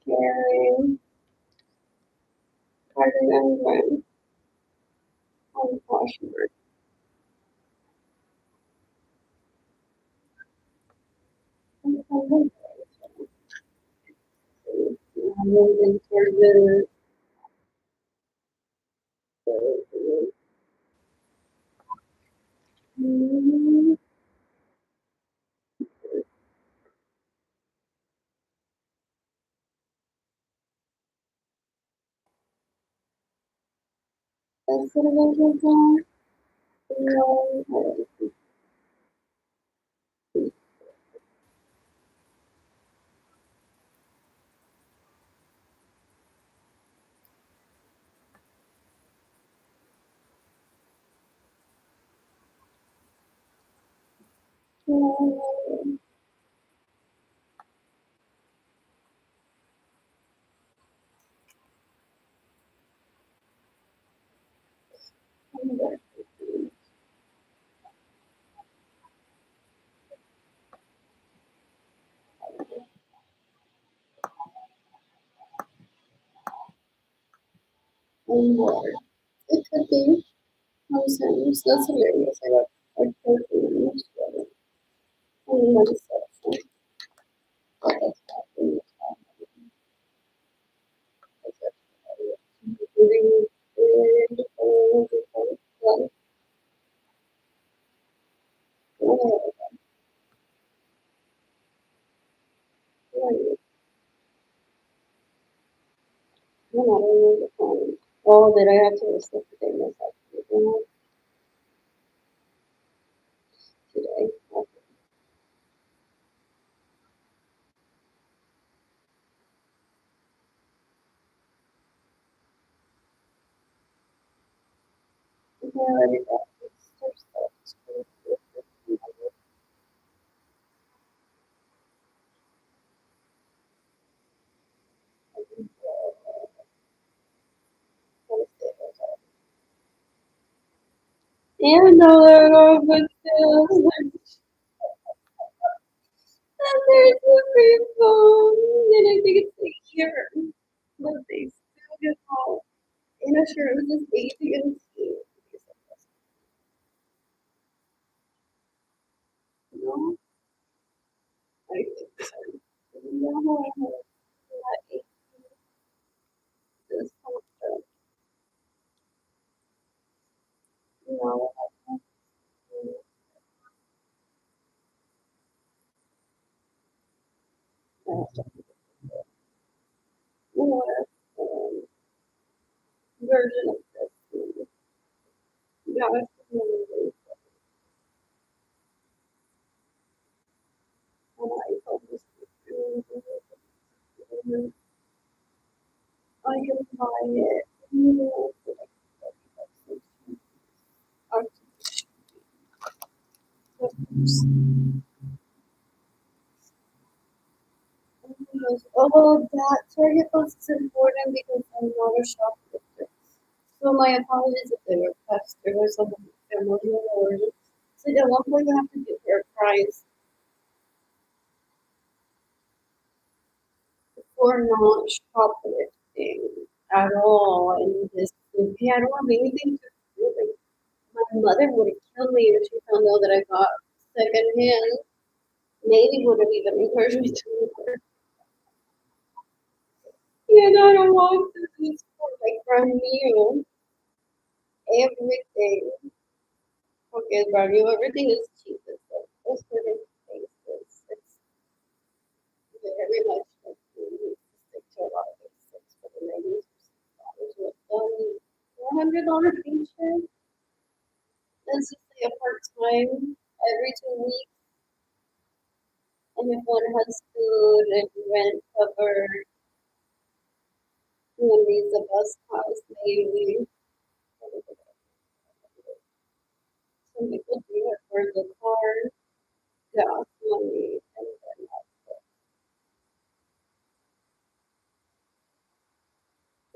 Caring, cardigan, question mark. Moving toward the Lord. It could be. Sometimes that's hilarious. I got a turkey in this weather. And one section. But that's happening. Oh, did I have to listen to them today? Yeah, I did that. And no, but and there's a free phone, and I think it's a year, but they still get home. And I'm sure it was just easy and cheap. You know, I think so. No, I have that this whole trip. No, what version of this? Yeah, it's really and I hope this I can buy it. Oh, that Target post is important because I'm not a shoplifter. So my apologies if they were pestered or something familiar or so at one point you have to give their price for not shoplifting at all in this movie. I don't have anything to do with it. My mother would have killed me if she found out that I got secondhand. Maybe would have even encouraged me to work. And I don't want to be for like brand new. Everything. Okay, brand new. Everything is cheap. It's like most of the places. It's very much like you need to stick to a lot of basics for the ladies. $6 with $400 t-shirt. Let's just say a part-time every 2 weeks. And if one has food and rent covered, one needs a bus pass maybe. Some people do it for the car, gas money, and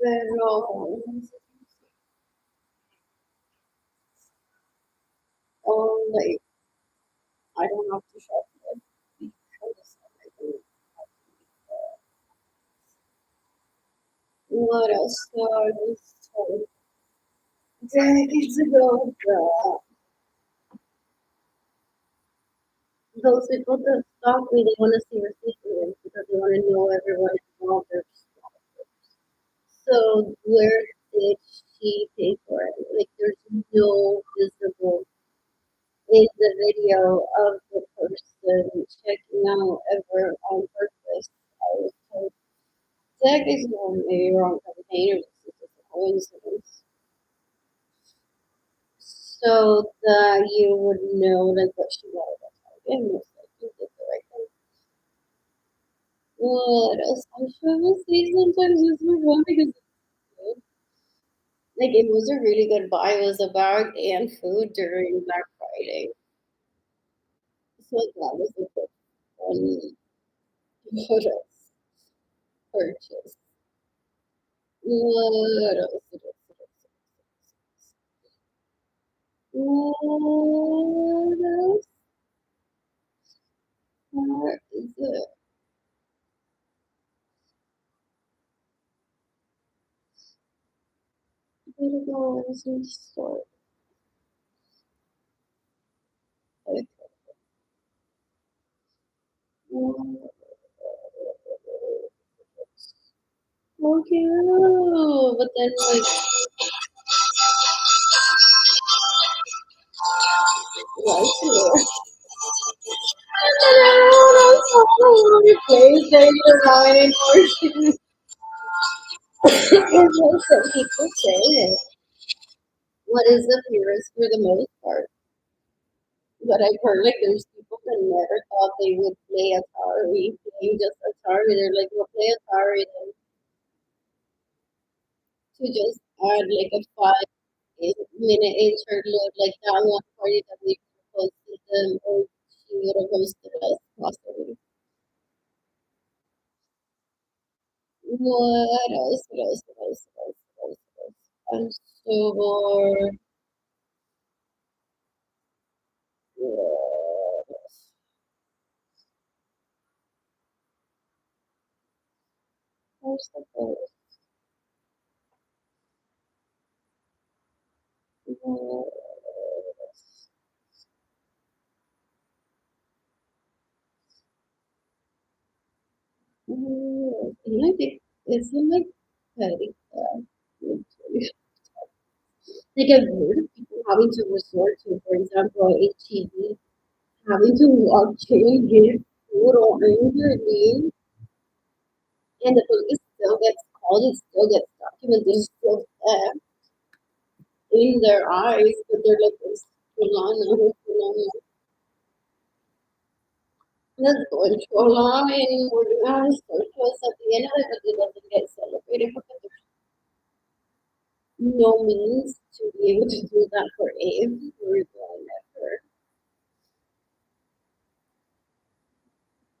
then pero like I don't have to shop there because I don't have to what else? So I was told decades ago that those people that stalk me, they want to see your secrets because they want to know everyone involved. Their so where did she pay for it? Like there's no visible in the video of the person checking out ever on purpose. I was told that is on maybe wrong container. This is just a coincidence. So that you would know like what she wanted at Target. Most likely did the right thing. What else? I should say sometimes it's my phone because it's good. Like it was a really good buy. It was a bag and food during Black Friday. So that was a good one. What else? Purchase. What else? What else? Where is it? Where to go? Where's the store? Okay. Okay, but then like what's here? Place that you're not anymore. It's what some people say it. What is the purest for the most part? But I've heard like there's people that never thought they would play Atari, playing just Atari. They're like, we'll play Atari then to just add like a 5 minute interlude, like that one party that we hosted them or she would have hosted us possibly. What else? What else? What else? What else? What else? What else? I'm so bored. What else? Where's the first? What else? It's like petty. Like I've heard of people having to resort to, for example, HEB, having to walk in and get food or your name, and the police still gets called, it still gets documented, it's still there in their eyes, but they're like, this Solana, Solana. Let's go into a line, we're gonna start to us at the end of it, but it doesn't get celebrated because there's no means to be able to do that for Abe. We're going never.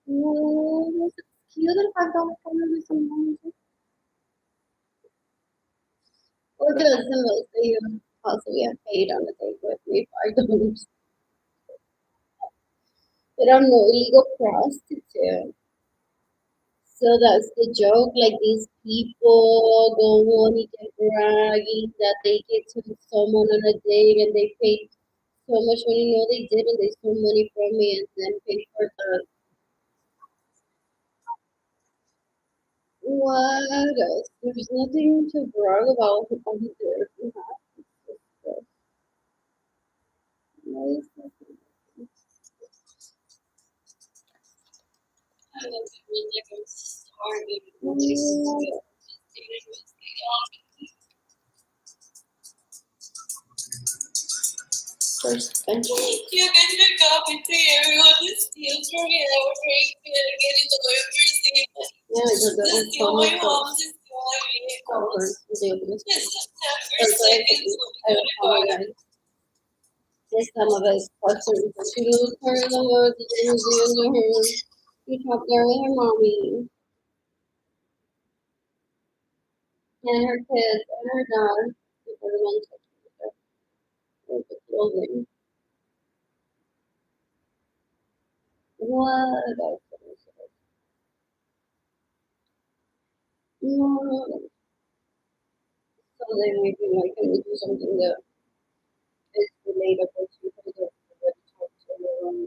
No, it's cute if I don't come with some money. Or does the most that you possibly have paid on the date with me $5. But I'm no illegal prostitute. So that's the joke. Like these people go on and bragging that they get to someone on a date and they paid so much money. No, they didn't. They stole money from me and then paid for the what else? There's nothing to brag about on there. I was really like I was starving. Mm. First bench. You can pick up in theory on the steel from your break getting the emergency. Yeah, I did that This one. is the only home, this is the only Or vehicle. the Yes, September 2nd, I apologize. Yes, some of us questions that she moved her in the woods and was into her. She talked there with her mommy and her kids and her dad. Before the one touched her with the clothing. What about no, so they may be like, can we do something that is relatable to her that already talked to her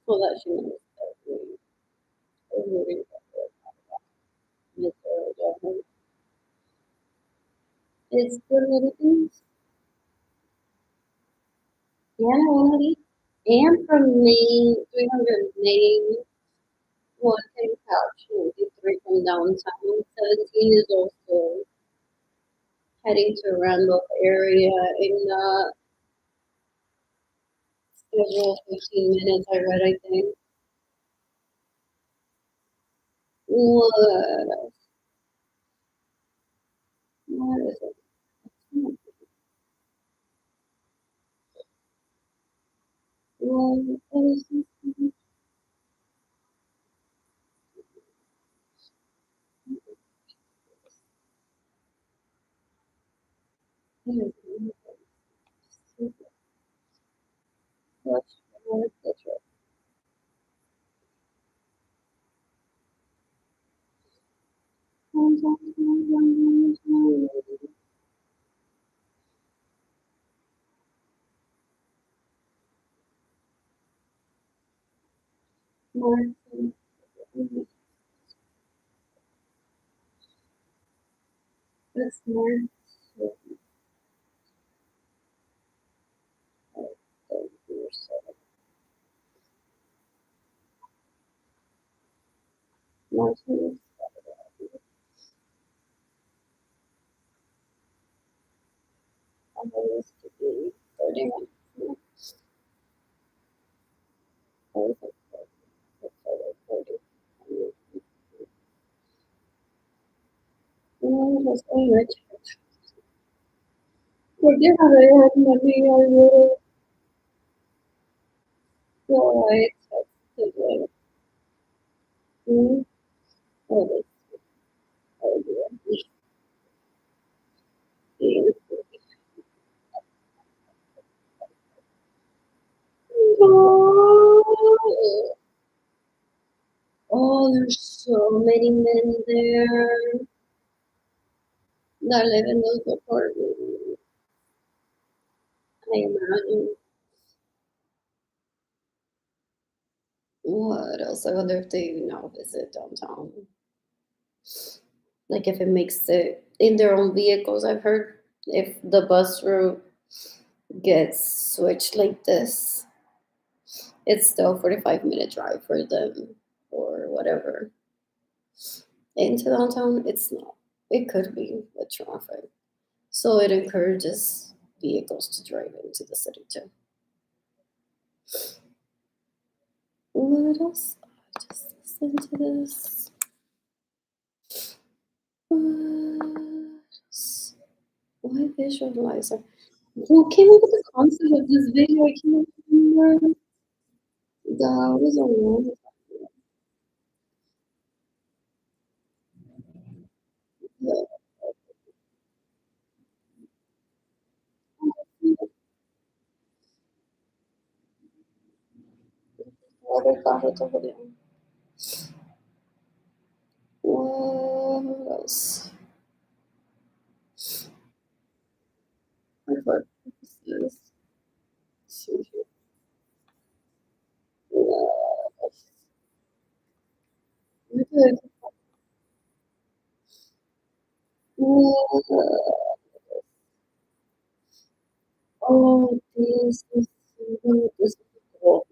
so that she knows that we are moving forward. It's the little things. Yeah, and from Maine, 300 Maine, one can couch, 23 from downtown, 17 is also heading to Randolph area in schedule 15 minutes, I read, I think. What else? What is it? Oh, there's so many men there that live in those apartments. I imagine. What else? I wonder if they now visit downtown. Like if it makes it in their own vehicles. I've heard if the bus route gets switched like this, it's still 45-minute drive for them or whatever. Into downtown, it's not. It could be with traffic. So it encourages vehicles to drive into the city too. What else? I just listen to this. What else? Why visualizer? Who came up with the concept of this video? I can't remember. That was a long other carro over there. What else? I forgot this. Oh, this is cool.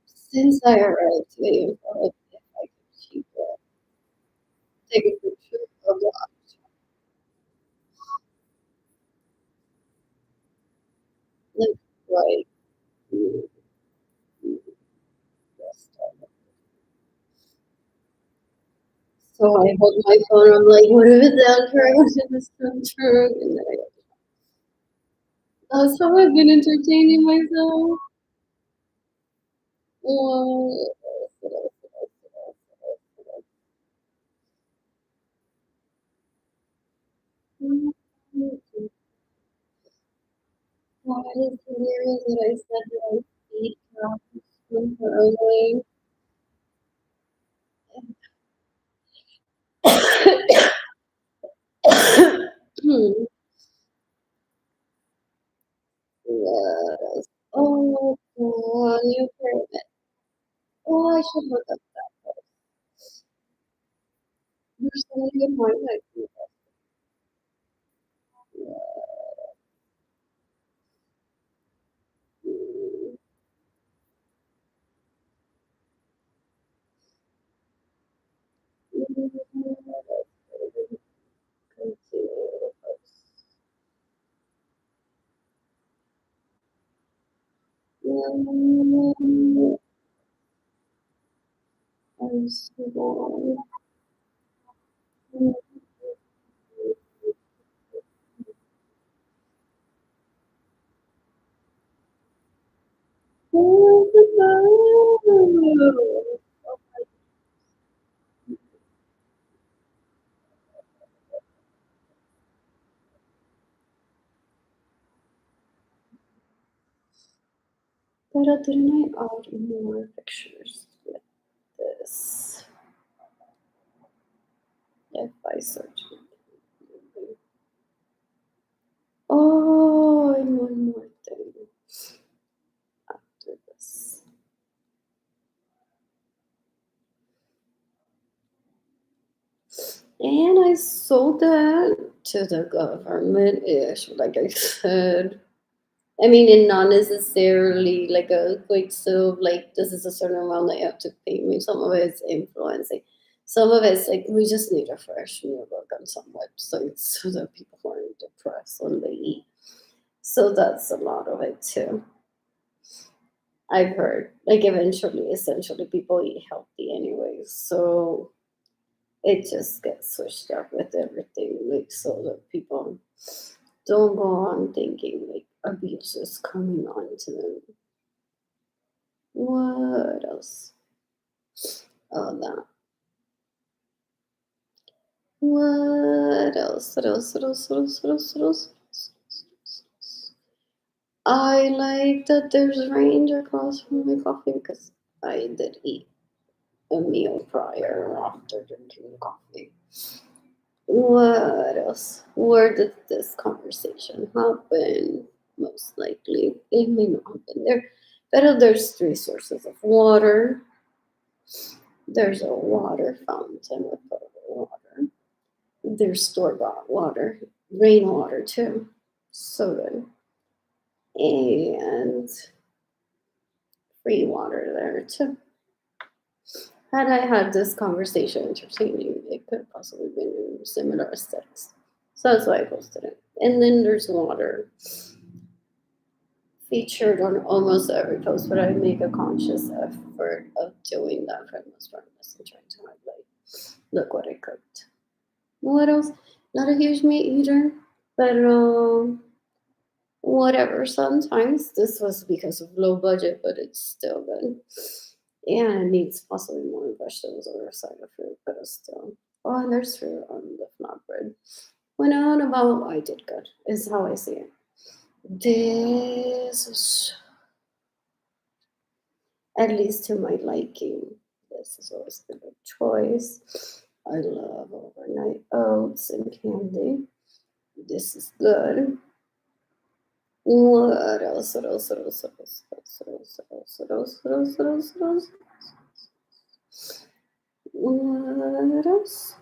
Since I arrived today, I thought if I could keep it, take a picture of the like right. mm, mm, yes. So I hold my phone. I'm like, what if it's out crashed in this truck? And then that's how I've been entertaining myself. Oh, why is it hilarious that I said that I speed cats early? Hmm. Yes. Oh, God, you heard it. Oh, I should look up that. There's so many good highlights. Oh, no. But didn't I add more pictures with this? If I search. Oh, and one more thing after this. And I sold that to the government ish, like I said. I mean, and not necessarily like a quick sub, like this is a certain amount that you have to pay me. Some of it's influencing. Some of it's like we just need a fresh new look on some websites so that people aren't depressed when they eat. So that's a lot of it too. I've heard. Like eventually, essentially people eat healthy anyways. So it just gets switched up with everything, like so that people don't go on thinking like abuse is coming on to them. What else? Oh, that. What else? What else? What else? What else? What else? What else? I like that there's range across from my coffee because I did eat a meal prior or after drinking coffee. What else? Where did this conversation happen? Most likely, it may not happen there. But there's three sources of water. There's a water fountain with potable water. There's store bought water, rainwater too. So good. And free water there too. Had I had this conversation entertaining, it could have possibly been in similar aesthetics. So that's why I posted it. And then there's water featured on almost every post, but I make a conscious effort of doing that for the most part. And trying to highlight, look what I cooked. What else? Not a huge meat eater, but whatever. Sometimes this was because of low budget, but it's still good. And it needs possibly more vegetables or a side of fruit, but it's still. Oh, and there's fruit on the flatbread. Went on about I did good, is how I see it. This is at least to my liking. This is always a good choice. I love overnight oats and candy. This is good. What else? What else? What else? What else? What else? What else? What else? What else? What else? What else? What else?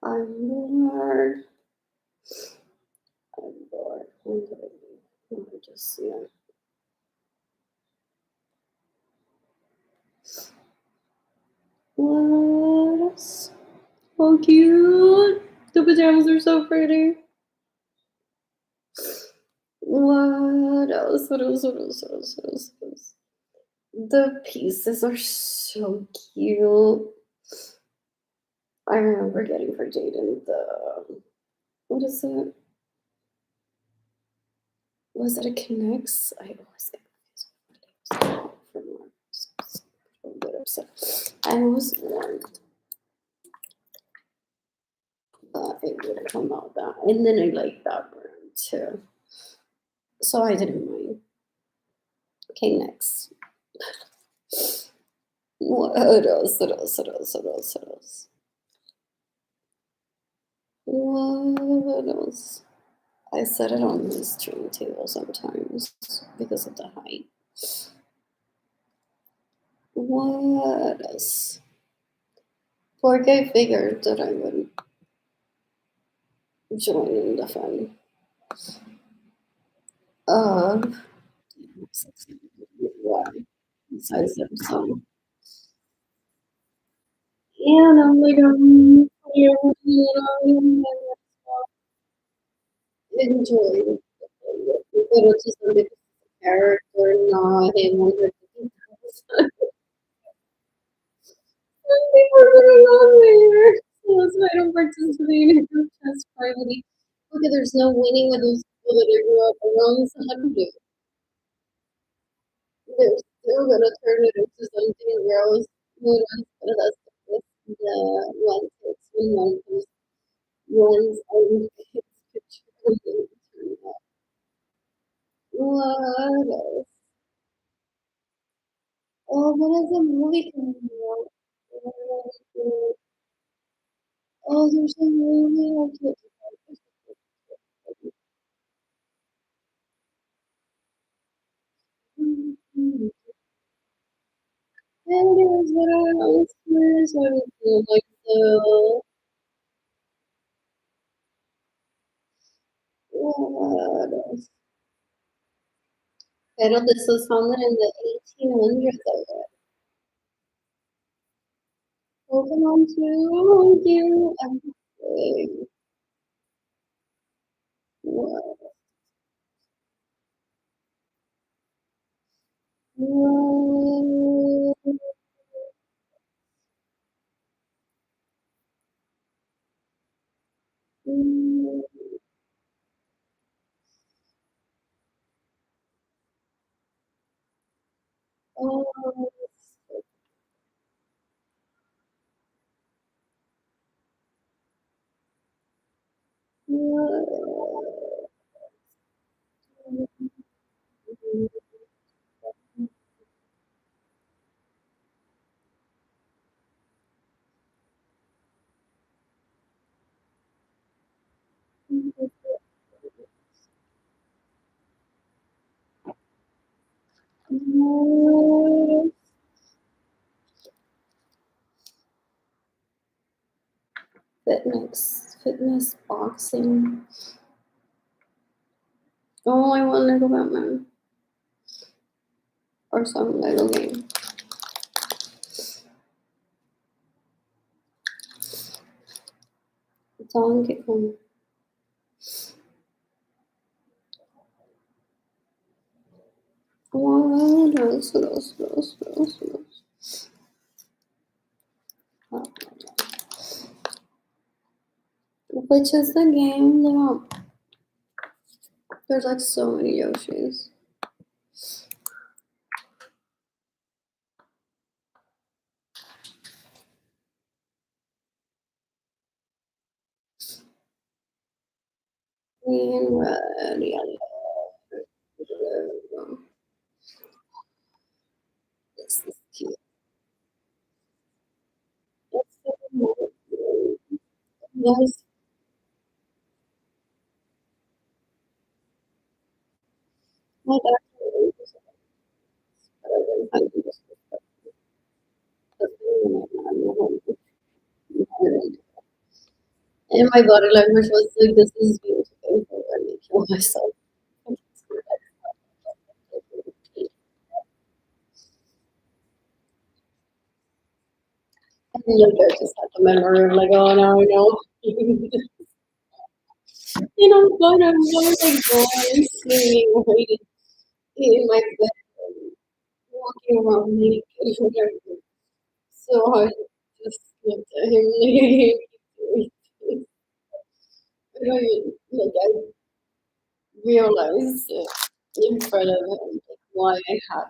I'm bored. I'm bored. Let me just see it. What else? Oh, cute. The pajamas are so pretty. What else? What else? What else? What else? What else? What else? The pieces are so cute. I remember getting for Jayden the what is it? Was it a Connects? I always get confused from a bit upset. I was warned that it would come out that, and then I like that brand too, so I didn't mind. Okay, next. What else? What else? What else? What else? What else? What else? I set it on this train table sometimes because of the height. What else? Pork, I figured that I would join in the fun of why besides them. So, and I'm like, enjoy it just a bit character, not him on the people are not there. So that's why I don't participate in group chess privately. Okay, there's no winning with those people that I grew up around, so I don't do it. they're still gonna turn it into something gross. Who knows? But that's the one takes one month. One's own kids could turn it out. What else? Oh, what is the movie coming out? Oh, there's a movie I can't and there's what else? There's everything like the what else? Pero this was founded in the 1800s, I read. Pokemon 2, you everything. What? What? Oh, fitness, boxing. Oh, I want Lego Batman or some Lego game. It's all in Get Home. What else? What else? What else? What else? What else? Which is the game that there's like so many Yoshis. Green, red, yellow. This is cute. That's so cute. Yes. My dad really was better than hunting this and my body language was like, this is beautiful. Let me kill myself. And like, I just had the memory of like, oh, now I know. And I'm going like going, singing, waiting in my bed, walking around naked, whatever. So I just looked at him like, like I realized it in front of him like, why I had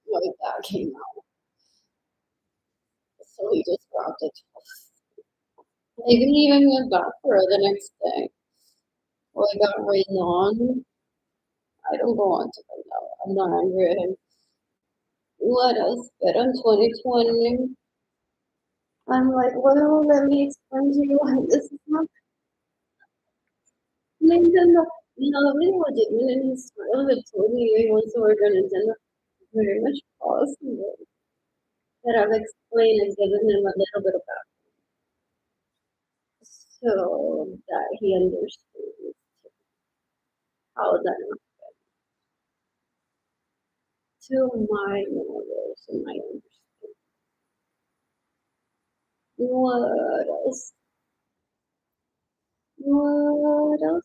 why that came out. So he just grabbed it. I didn't even went back for it the next day. Well, I got rained on. I don't go on to it now. I'm not angry at him. What else? But in 2020, I'm like, well, let me explain to you why this is not Nintendo. Nobody was even in his school that told me he wants to work on Nintendo. Very much possible that I've explained and given him a little bit of background so that he understands how that to my knowledge and my understanding. What else? What else?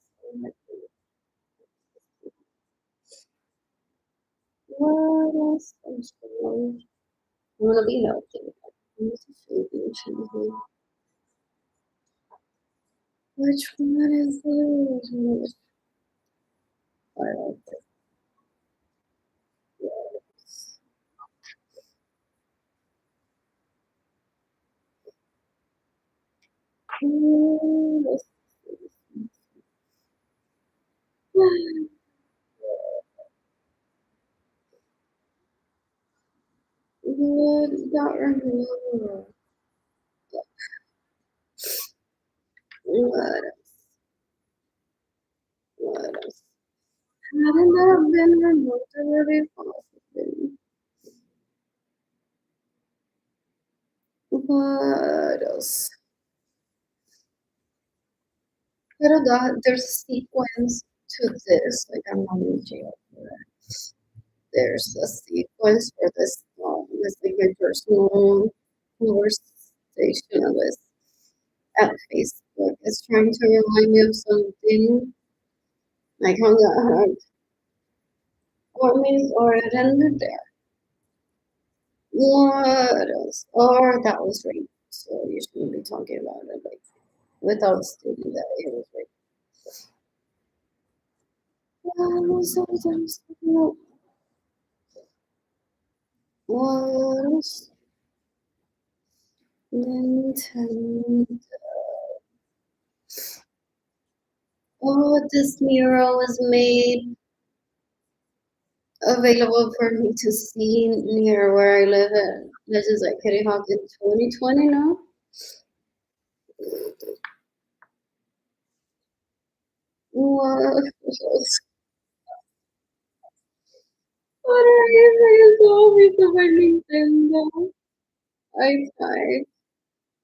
What else? I'm sorry. I want to be healthy. This is food choosing. Which one is this? I like this. Yes. don't remember. What else? What else? Hadn't that been removed already? Possibly. What else? Pero there's a sequence to this. Like I'm not in jail for it. There's a sequence for this like my personal conversation of this at Facebook. It's trying to remind me of something. Like how that had or means or it ended there. What else? Or that was rape. So you shouldn't be talking about it like without stating that it was rape. What else? Nintendo. Oh, this mural was made available for me to see near where I live at. This is like Kitty Hawk in 2020 now. What? What are you saying? Always about Nintendo. I tried.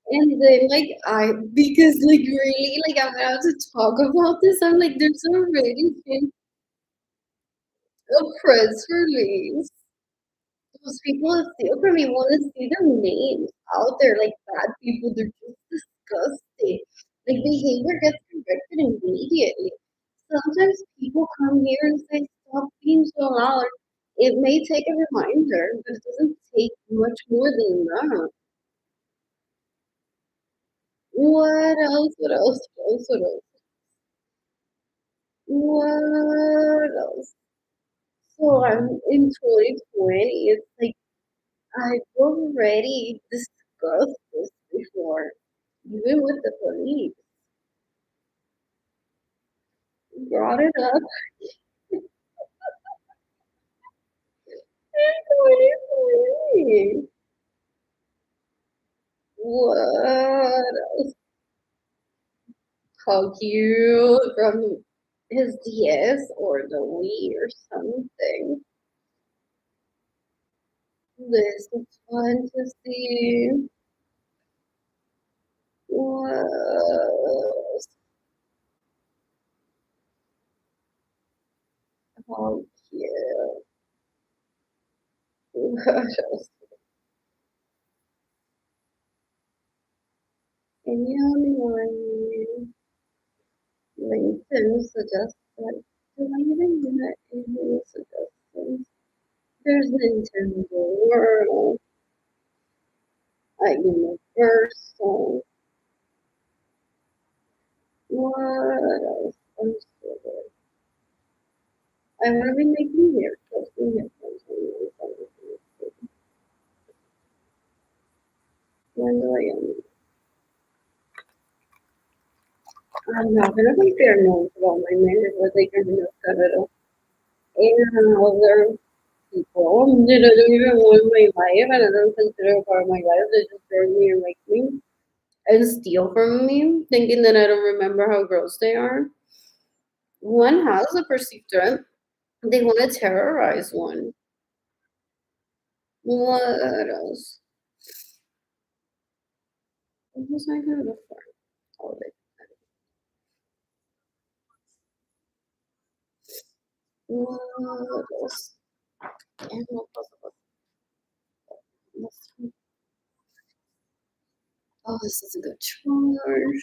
And then because like really like I'm about to talk about this, I'm like there's already been a press release. Those people that steal from me want to see their names out there like bad people. They're just disgusting. Like behavior gets corrected immediately. Sometimes people come here and say stop being so loud. It may take a reminder, but it doesn't take much more than that. What else? What else? What else? What else? What else? So I'm in 2020. It's like I've already discussed this before, even with the police. Brought it up in 2020. What? How cute from his DS or the Wii or something. This is fun to see. What? How cute. What else? Anyone LinkedIn suggested. Do I even get any suggestions? There's Nintendo World, Universal. What else? I'm still there. I want to be making hair posting headphones on my phone. When do I end? I'm not gonna compare notes about my marriage with like a new Canada. And other people that don't even want my life and I don't consider a part of my life. They just burn me and make me and steal from me, thinking that I don't remember how gross they are. One has a perceived threat. They want to terrorize one. What else? What was I gonna look for? Oh, what else? And what was it? Oh, this is a good charge.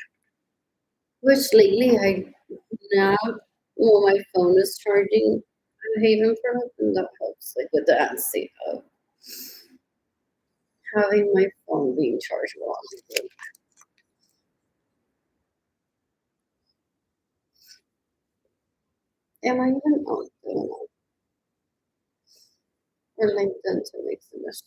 Which lately I now when my phone is charging, I'm having for help and that helps like with the anxiety of having my phone being charged while I'm asleep. Am I even on? I don't know. Or LinkedIn to make submissions.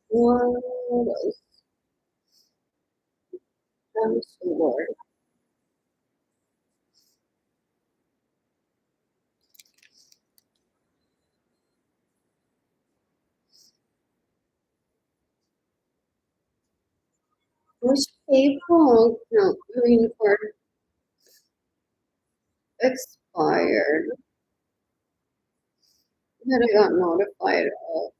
What else? I'm so bored. Which people? No, I mean for expired that I got notified of.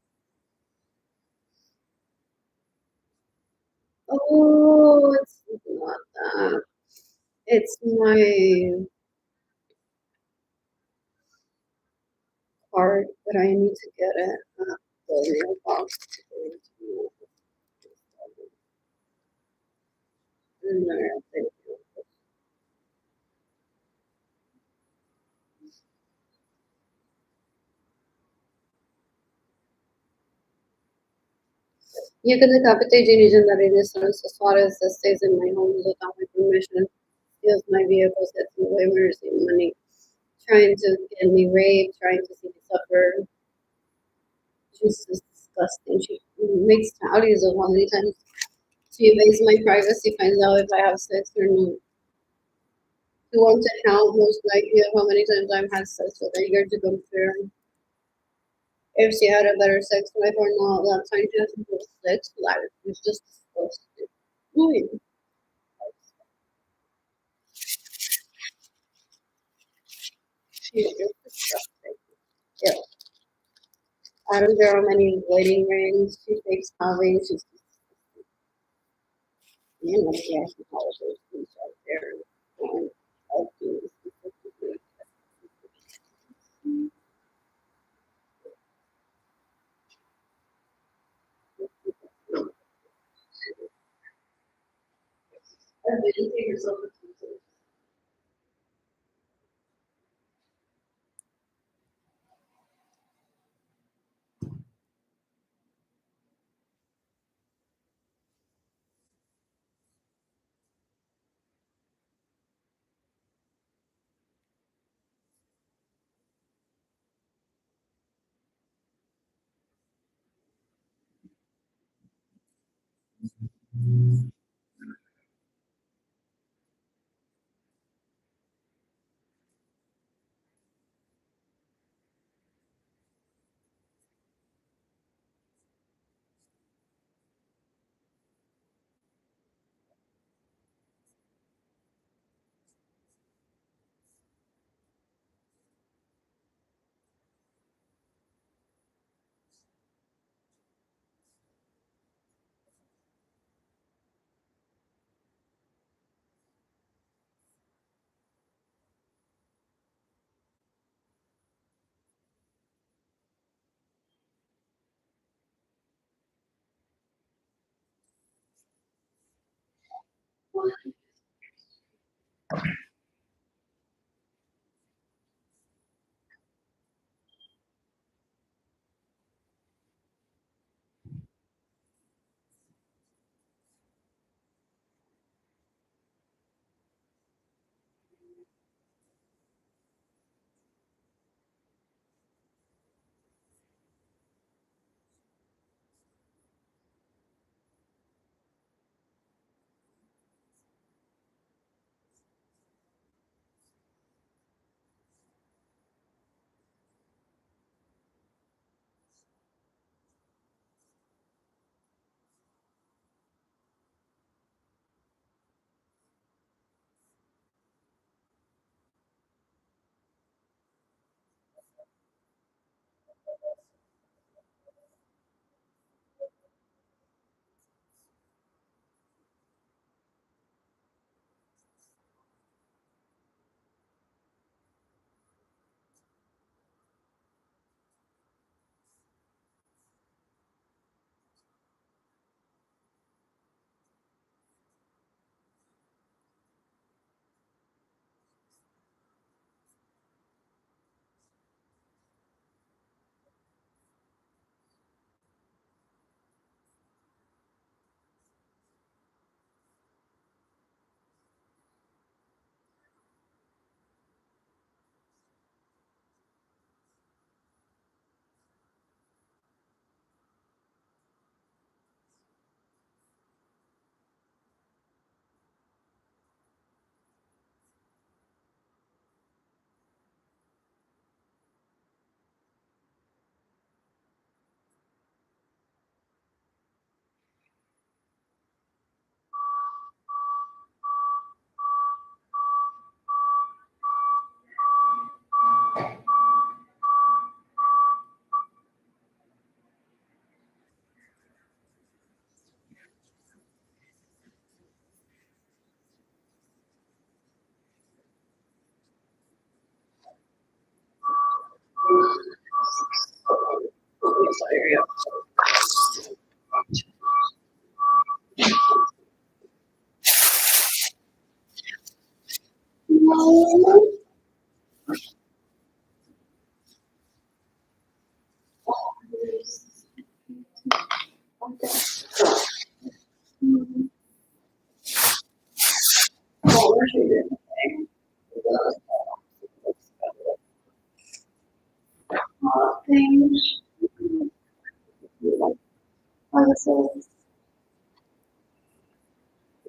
Oh, it's not that. It's my card, but I need to get it at the mailbox. And there, thank you. You can decapitate Jayden that it is as far as that stays in my home without my permission. Steals my vehicles, gets in the way, we're receiving money, trying to get me raped, trying to see me suffer. She's just disgusting. She makes tallies of how many times she invades my privacy, finds out if I have sex or not. She wants to count most likely of how many times I've had sex with her, eager to compare if she had a better sex life or not. That time she has no sex life. It's just disgusting. Annoying. She is just disgusting. Yeah. I don't care how many wedding rings she takes having. She's just, you know, yeah, she calls those things out there. And I'll do this. I've been to yourself a few times.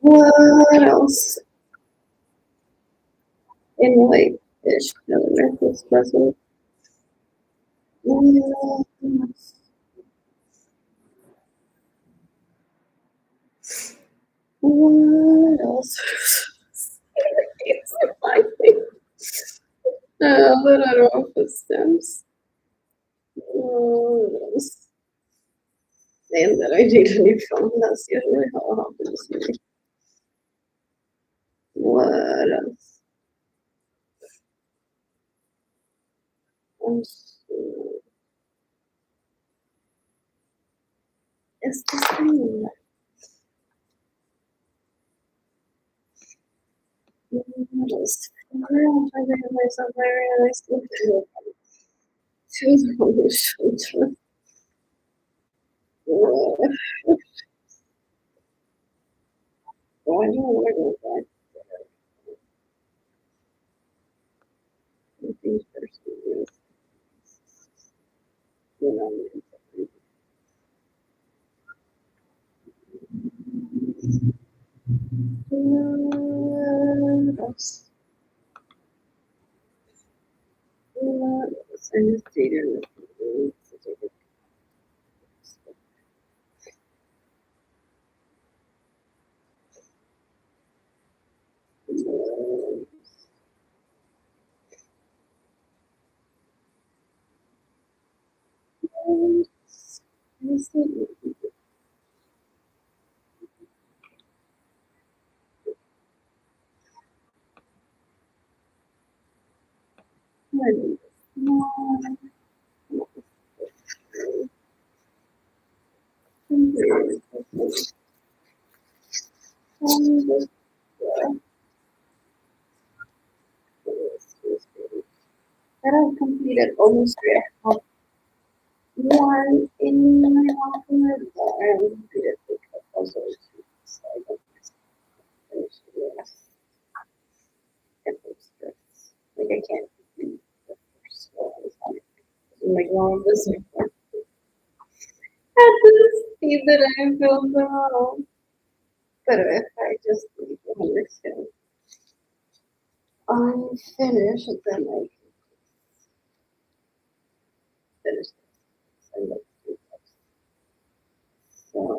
What else? In white-ish color, this puzzle. What else? But I don't know if it stems. What else? And that I need a new phone. That's usually how it happens to me. What else? It's the same. What else? I realize I'm very nice looking. Shoes on the shoulder. Why do I go back with these persons? You know, what else? What else? I just dated that I've completed almost one in my offer, but I haven't completed the puzzle. So I don't finish the rest. Like I can't complete the first one. I'm like, well, this is at the speed that I build them up. But if I just leave the hundreds go unfinished, then I can finish this. So I